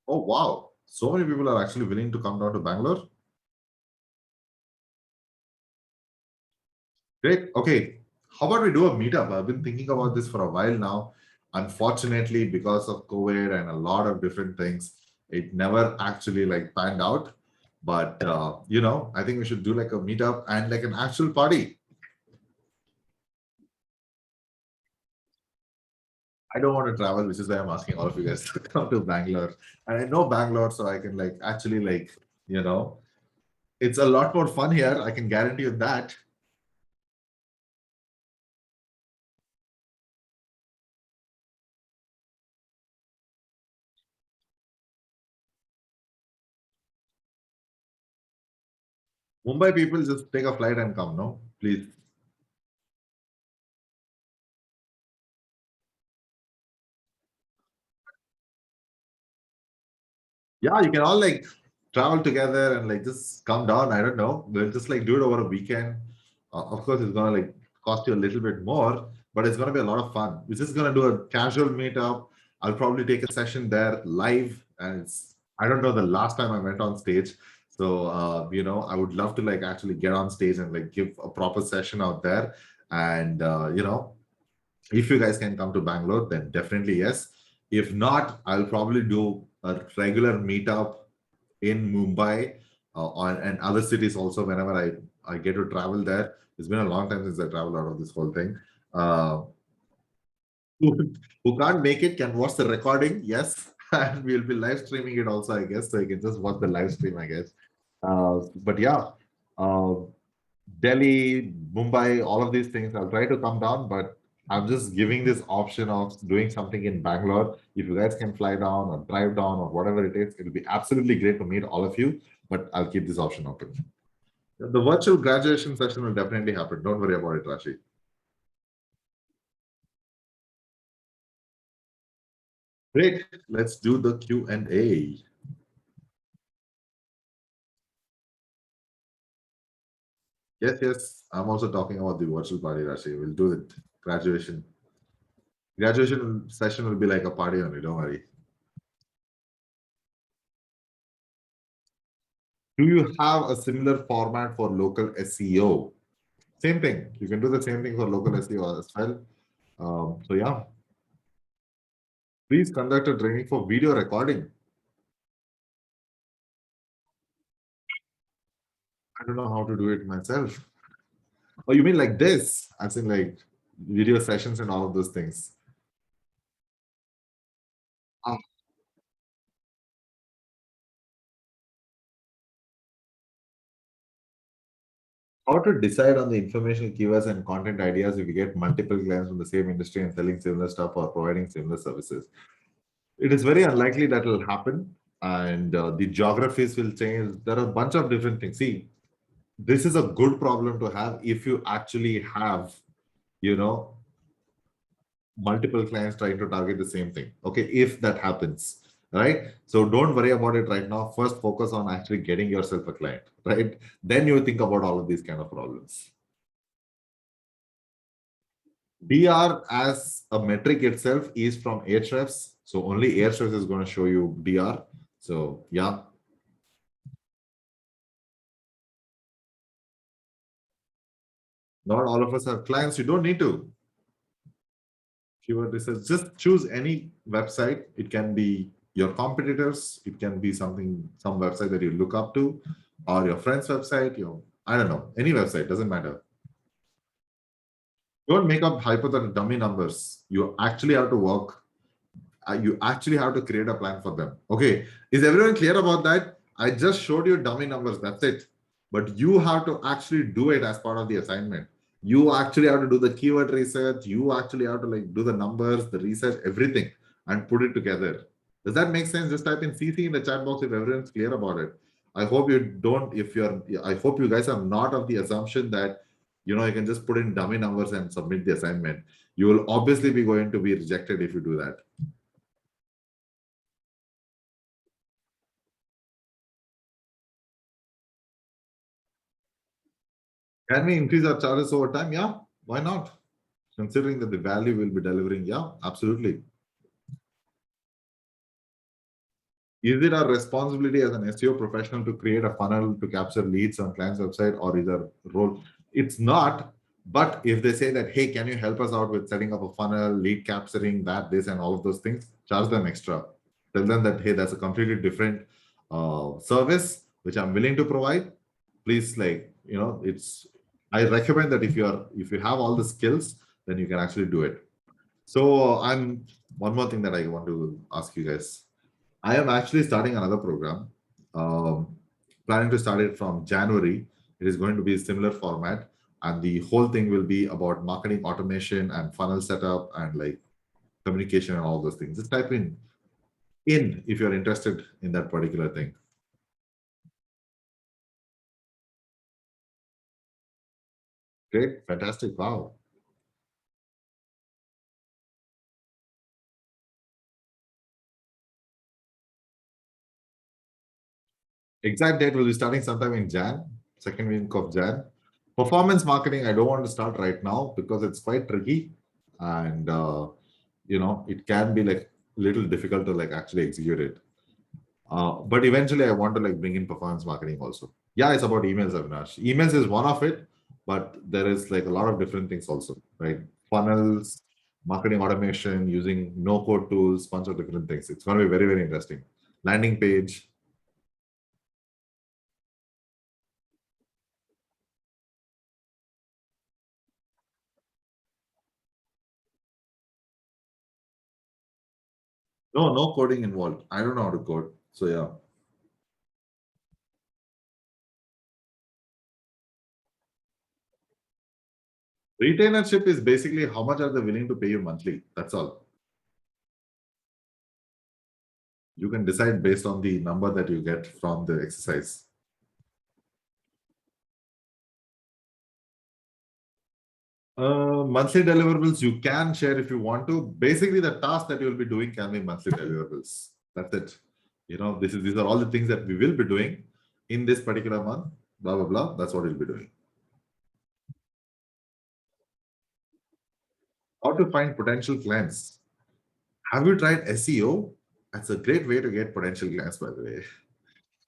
Oh, wow. So many people are actually willing to come down to Bangalore. Great. Okay. How about we do a meetup? I've been thinking about this for a while now. Unfortunately, because of COVID and a lot of different things, it never actually like panned out. But I think we should do like a meetup and like an actual party. I don't want to travel, which is why I'm asking all of you guys to come to Bangalore. And I know Bangalore, so I can like actually like, it's a lot more fun here. I can guarantee you that. Mumbai people just take a flight and come, no? Please. Yeah, you can all like travel together and like just come down. I don't know. We'll just like do it over a weekend. Of course, it's gonna like cost you a little bit more, but it's gonna be a lot of fun. We're just gonna do a casual meetup. I'll probably take a session there live, and I don't know the last time I went on stage. So I would love to like actually get on stage and like give a proper session out there. And if you guys can come to Bangalore, then definitely yes. If not, I'll probably do a regular meetup in Mumbai and other cities also. Whenever I get to travel there, it's been a long time since I traveled out of this whole thing. Uh, who can't make it can watch the recording, yes, and we'll be live streaming it also, I guess. So you can just watch the live stream, I guess. But yeah, uh, Delhi, Mumbai, all of these things, I'll try to come down, but I'm just giving this option of doing something in Bangalore. If you guys can fly down or drive down or whatever it is, it'll be absolutely great to meet all of you, but I'll keep this option open. The virtual graduation session will definitely happen. Don't worry about it, Rashi. Great. Let's do the Q&A. Yes. I'm also talking about the virtual party, Rashi. We'll do it. Graduation. Graduation session will be like a party only, don't worry. Do you have a similar format for local SEO? Same thing. You can do the same thing for local SEO as well. So yeah. Please conduct a training for video recording. I don't know how to do it myself. Oh, you mean like this? As in like video sessions and all of those things. Ah, how to decide on the information keywords and content ideas if you get multiple clients from the same industry and selling similar stuff or providing similar services? It is very unlikely that will happen, and the geographies will change. There are a bunch of different things. See, this is a good problem to have if you actually have, you know, multiple clients trying to target the same thing. Okay, if that happens, right? So don't worry about it right now. First, focus on actually getting yourself a client, right? Then you think about all of these kind of problems. DR as a metric itself is from Ahrefs. So only Ahrefs is going to show you DR. So yeah. Not all of us have clients. You don't need to. Keyword research, just choose any website. It can be your competitors. It can be something, some website that you look up to, or your friend's website. I don't know, any website, doesn't matter. Don't make up hypothetical dummy numbers. You actually have to work. You actually have to create a plan for them. Okay, is everyone clear about that? I just showed you dummy numbers. That's it. But you have to actually do it as part of the assignment. You actually have to do the keyword research. You actually have to like do the numbers, the research, everything, and put it together. Does that make sense? Just type in CC in the chat box if everyone's clear about it. I hope you don't. I hope you guys are not of the assumption that you can just put in dummy numbers and submit the assignment. You will obviously be going to be rejected if you do that. Can we increase our charges over time? Yeah, why not? Considering that the value we'll be delivering, yeah, absolutely. Is it our responsibility as an SEO professional to create a funnel to capture leads on client's website, or is our role? It's not. But if they say that, hey, can you help us out with setting up a funnel, lead capturing, that, this, and all of those things, charge them extra. Tell them that, hey, that's a completely different service which I'm willing to provide. Please, I recommend that if you have all the skills, then you can actually do it. So one more thing that I want to ask you guys. I am actually starting another program, planning to start it from January. It is going to be a similar format, and the whole thing will be about marketing automation and funnel setup and like communication and all those things. Just type in if you're interested in that particular thing. Great, fantastic, wow. Exact date will be starting sometime in Jan, second week of Jan. Performance marketing, I don't want to start right now because it's quite tricky, and it can be like a little difficult to like actually execute it. But eventually I want to like bring in performance marketing also. Yeah, it's about emails, Avinash. Emails is one of it, but there is like a lot of different things also, right? Funnels, marketing automation, using no-code tools, bunch of different things. It's going to be very, very interesting. Landing page. No, no coding involved. I don't know how to code. So yeah. Retainership is basically how much are they willing to pay you monthly. That's all. You can decide based on the number that you get from the exercise. Monthly deliverables you can share if you want to. Basically, the task that you'll be doing can be monthly deliverables. That's it. You know, these are all the things that we will be doing in this particular month. Blah blah blah. That's what we'll be doing. How to find potential clients? Have you tried SEO? That's a great way to get potential clients, by the way.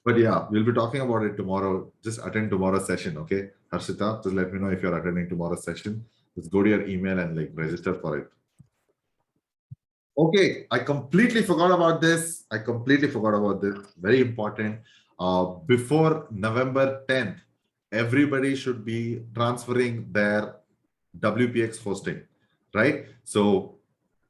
But yeah, we'll be talking about it tomorrow. Just attend tomorrow's session, okay? Harshita, just let me know if you're attending tomorrow's session. Just go to your email and like register for it. Okay, I completely forgot about this. I completely forgot about this. Very important. Before November 10th, everybody should be transferring their WPX hosting, right? So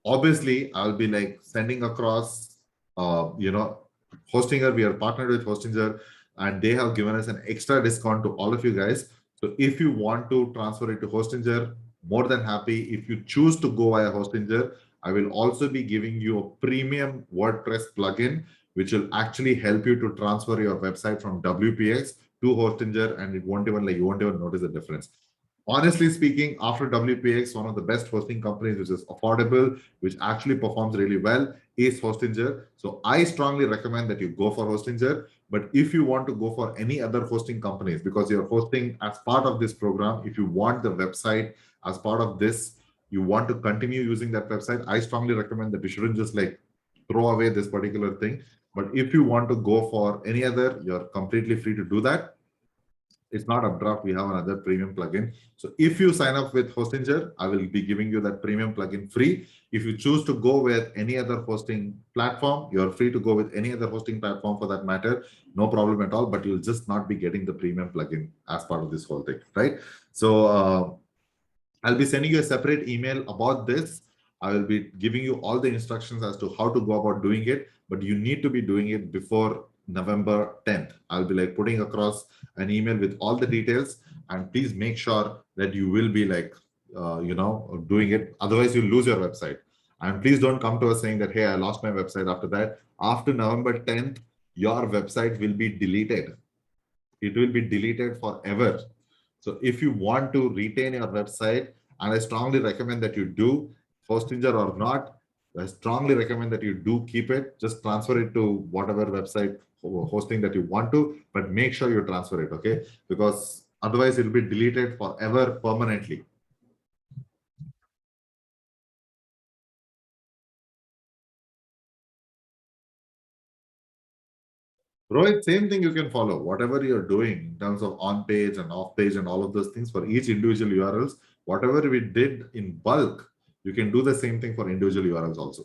obviously, I'll be like sending across, Hostinger. We are partnered with Hostinger, and they have given us an extra discount to all of you guys. So if you want to transfer it to Hostinger, more than happy. If you choose to go via Hostinger, I will also be giving you a premium WordPress plugin, which will actually help you to transfer your website from WPX to Hostinger, and it won't even you won't even notice the difference. Honestly speaking, after WPX, one of the best hosting companies, which is affordable, which actually performs really well, is Hostinger. So I strongly recommend that you go for Hostinger. But if you want to go for any other hosting companies, because you're hosting as part of this program, if you want the website as part of this, you want to continue using that website, I strongly recommend that you shouldn't just like throw away this particular thing. But if you want to go for any other, you're completely free to do that. It's not Updraft. We have another premium plugin. So if you sign up with Hostinger, I will be giving you that premium plugin free. If you choose to go with any other hosting platform, you're free to go with any other hosting platform for that matter. No problem at all, but you'll just not be getting the premium plugin as part of this whole thing, right? So I'll be sending you a separate email about this. I will be giving you all the instructions as to how to go about doing it, but you need to be doing it before November 10th. I'll be like putting across an email with all the details, and please make sure that you will be like, doing it. Otherwise, you'll lose your website. And please don't come to us saying that, hey, I lost my website after that. After November 10th, your website will be deleted. It will be deleted forever. So if you want to retain your website, and I strongly recommend that you do, Hostinger or not, I strongly recommend that you do keep it. Just transfer it to whatever website hosting that you want to, but make sure you transfer it, okay? Because otherwise it will be deleted forever permanently. Rohit, same thing you can follow. Whatever you're doing in terms of on page and off page and all of those things for each individual URLs, whatever we did in bulk, you can do the same thing for individual URLs also.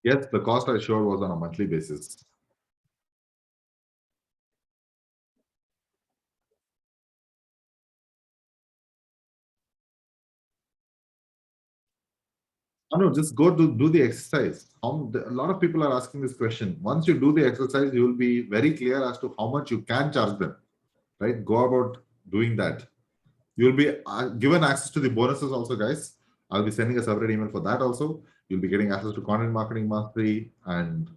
Yes, the cost I showed was on a monthly basis. No, just go to do the exercise. A lot of people are asking this question. Once you do the exercise, you will be very clear as to how much you can charge them, right? Go about doing that. You'll be given access to the bonuses also, guys. I'll be sending a separate email for that also. You'll be getting access to content marketing mastery and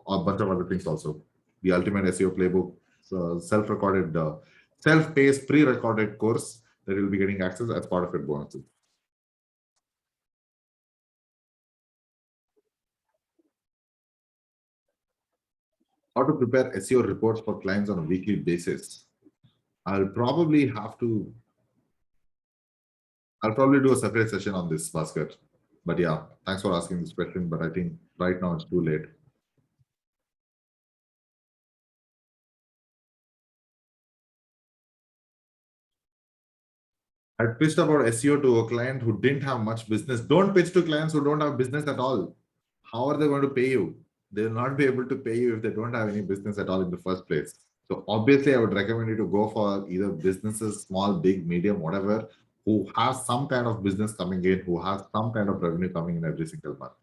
a bunch of other things also. The ultimate SEO playbook, self-recorded, self-paced, pre-recorded course that you'll be getting access as part of your bonuses. How to prepare SEO reports for clients on a weekly basis. I'll probably do a separate session on this, Bhaskar. But yeah, thanks for asking this question. But I think right now it's too late. I pitched about SEO to a client who didn't have much business. Don't pitch to clients who don't have business at all. How are they going to pay you? They will not be able to pay you if they don't have any business at all in the first place. So obviously, I would recommend you to go for either businesses, small, big, medium, whatever, who has some kind of business coming in, who has some kind of revenue coming in every single month.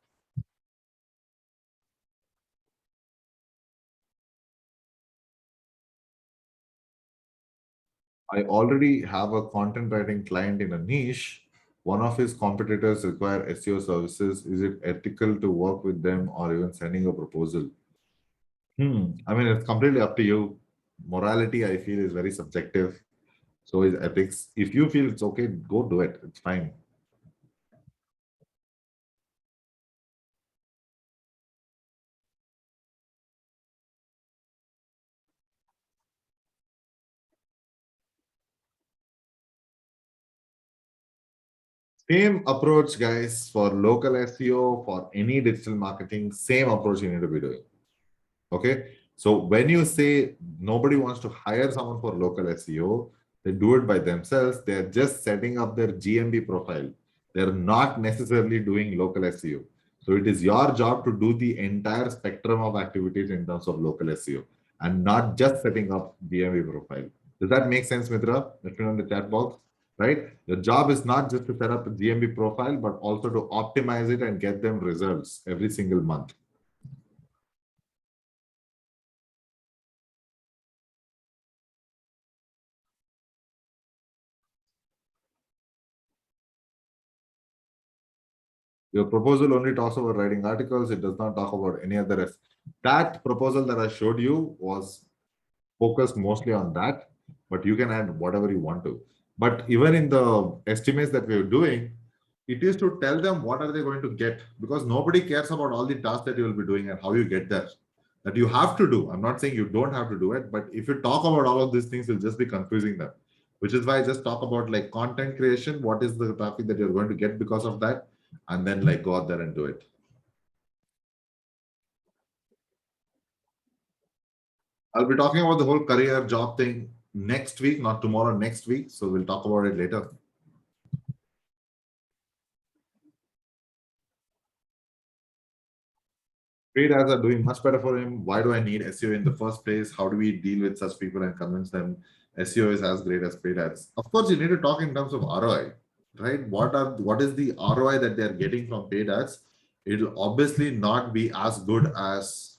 I already have a content writing client in a niche. One of his competitors require SEO services. Is it ethical to work with them or even sending a proposal? I mean, it's completely up to you. Morality, I feel, is very subjective. So is ethics. If you feel it's okay, go do it. It's fine. Same approach, guys, for local SEO, for any digital marketing, same approach you need to be doing. Okay. So when you say nobody wants to hire someone for local SEO, they do it by themselves. They're just setting up their GMB profile. They're not necessarily doing local SEO. So it is your job to do the entire spectrum of activities in terms of local SEO and not just setting up GMB profile. Does that make sense, Mitra? Let me know in the chat box, right? Your job is not just to set up a GMB profile, but also to optimize it and get them results every single month. Your proposal only talks about writing articles. It does not talk about any other. That proposal that I showed you was focused mostly on that, but you can add whatever you want to. But even in the estimates that we're doing, it is to tell them what are they going to get, because nobody cares about all the tasks that you will be doing and how you get there. That you have to do. I'm not saying you don't have to do it, but if you talk about all of these things, you'll just be confusing them. Which is why I just talk about like content creation. What is the traffic that you're going to get because of that? And then like go out there and do it. I'll be talking about the whole career job thing next week, not tomorrow, next week. So we'll talk about it later. Paid ads are doing much better for him. Why do I need SEO in the first place? How do we deal with such people and convince them SEO is as great as paid ads? Of course, you need to talk in terms of ROI, right? What is the ROI that they're getting from paid ads? It'll obviously not be as good as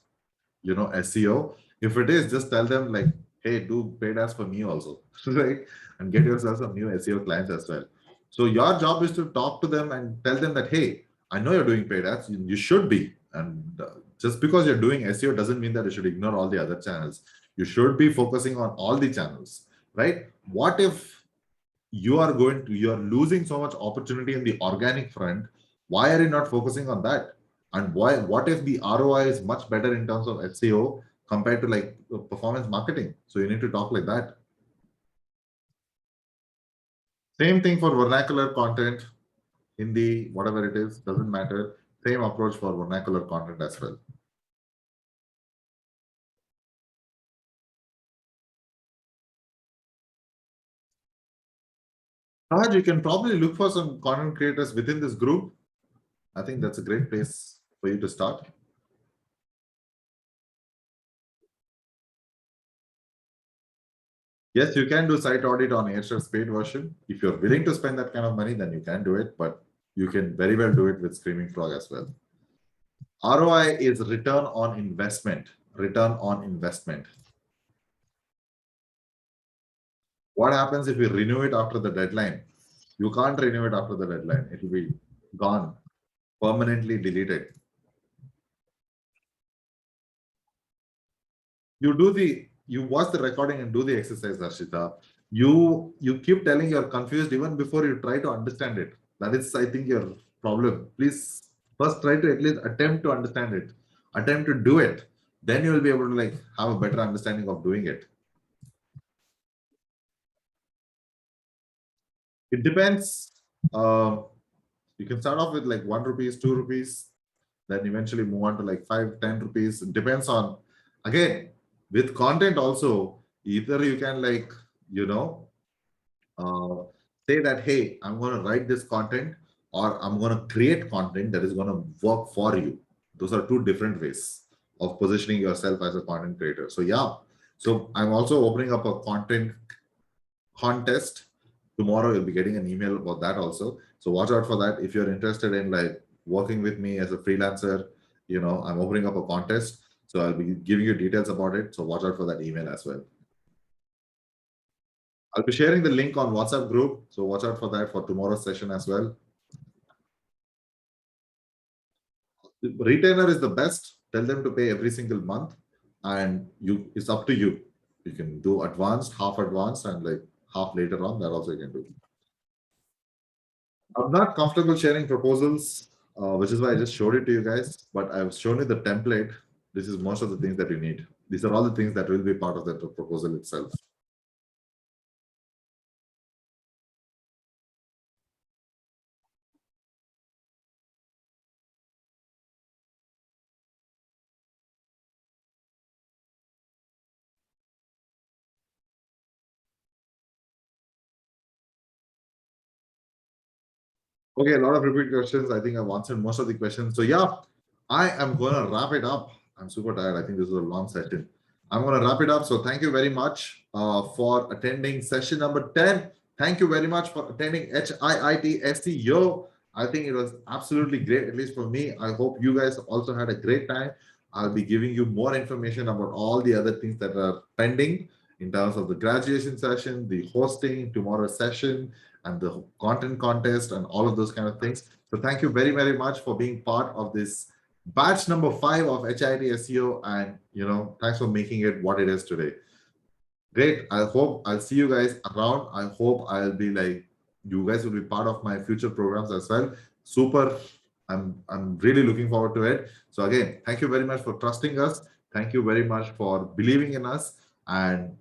SEO. If it is, just tell them like, hey, do paid ads for me also, right? And get yourself some new SEO clients as well. So your job is to talk to them and tell them that, hey, I know you're doing paid ads, you should be. And just because you're doing SEO doesn't mean that you should ignore all the other channels. You should be focusing on all the channels, right? What if you're losing so much opportunity in the organic front? Why are you not focusing on that? And what if the ROI is much better in terms of SEO compared to like performance marketing? So you need to talk like that. Same thing for vernacular content, Hindi, whatever it is, doesn't matter. Same approach for vernacular content as well. Raj, you can probably look for some content creators within this group. I think that's a great place for you to start. Yes, you can do site audit on Airstream's paid version. If you're willing to spend that kind of money, then you can do it, but you can very well do it with Screaming Frog as well. ROI is return on investment. Return on investment. What happens if you renew it after the deadline? You can't renew it after the deadline. It will be gone, permanently deleted. You watch the recording and do the exercise, Arshita. You keep telling you're confused even before you try to understand it. That is, I think, your problem. Please first try to at least attempt to understand it. Attempt to do it. Then you will be able to like have a better understanding of doing it. It depends. You can start off with like 1 rupees, 2 rupees, then eventually move on to like 5, 10 rupees. It depends on, again, with content also, either you can like, say that, hey, I'm going to write this content or I'm going to create content that is going to work for you. Those are two different ways of positioning yourself as a content creator. So yeah, So I'm also opening up a content contest. Tomorrow you'll be getting an email about that also. So watch out for that. If you're interested in like working with me as a freelancer, I'm opening up a contest. So I'll be giving you details about it. So watch out for that email as well. I'll be sharing the link on WhatsApp group. So watch out for that for tomorrow's session as well. The retainer is the best. Tell them to pay every single month, and it's up to you. You can do advanced, half advanced, and like half later on. That also you can do. I'm not comfortable sharing proposals, which is why I just showed it to you guys. But I've shown you the template. This is most of the things that you need. These are all the things that will be part of the proposal itself. Okay, a lot of repeat questions. I think I've answered most of the questions. So yeah, I am going to wrap it up. I'm super tired. I think this was a long session. I'm going to wrap it up. So thank you very much for attending session number 10. Thank you very much for attending HIIT SEO. I think it was absolutely great, at least for me. I hope you guys also had a great time. I'll be giving you more information about all the other things that are pending in terms of the graduation session, the hosting, tomorrow's session, and the content contest and all of those kind of things. So thank you very, very much for being part of this batch number 5 of HIIT SEO. And, thanks for making it what it is today. Great. I hope I'll see you guys around. I hope I'll be like, you guys will be part of my future programs as well. Super. I'm really looking forward to it. So again, thank you very much for trusting us. Thank you very much for believing in us, and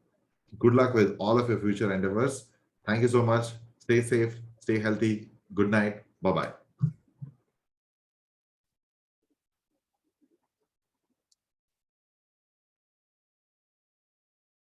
good luck with all of your future endeavors. Thank you so much. Stay safe, stay healthy. Good night. Bye-bye.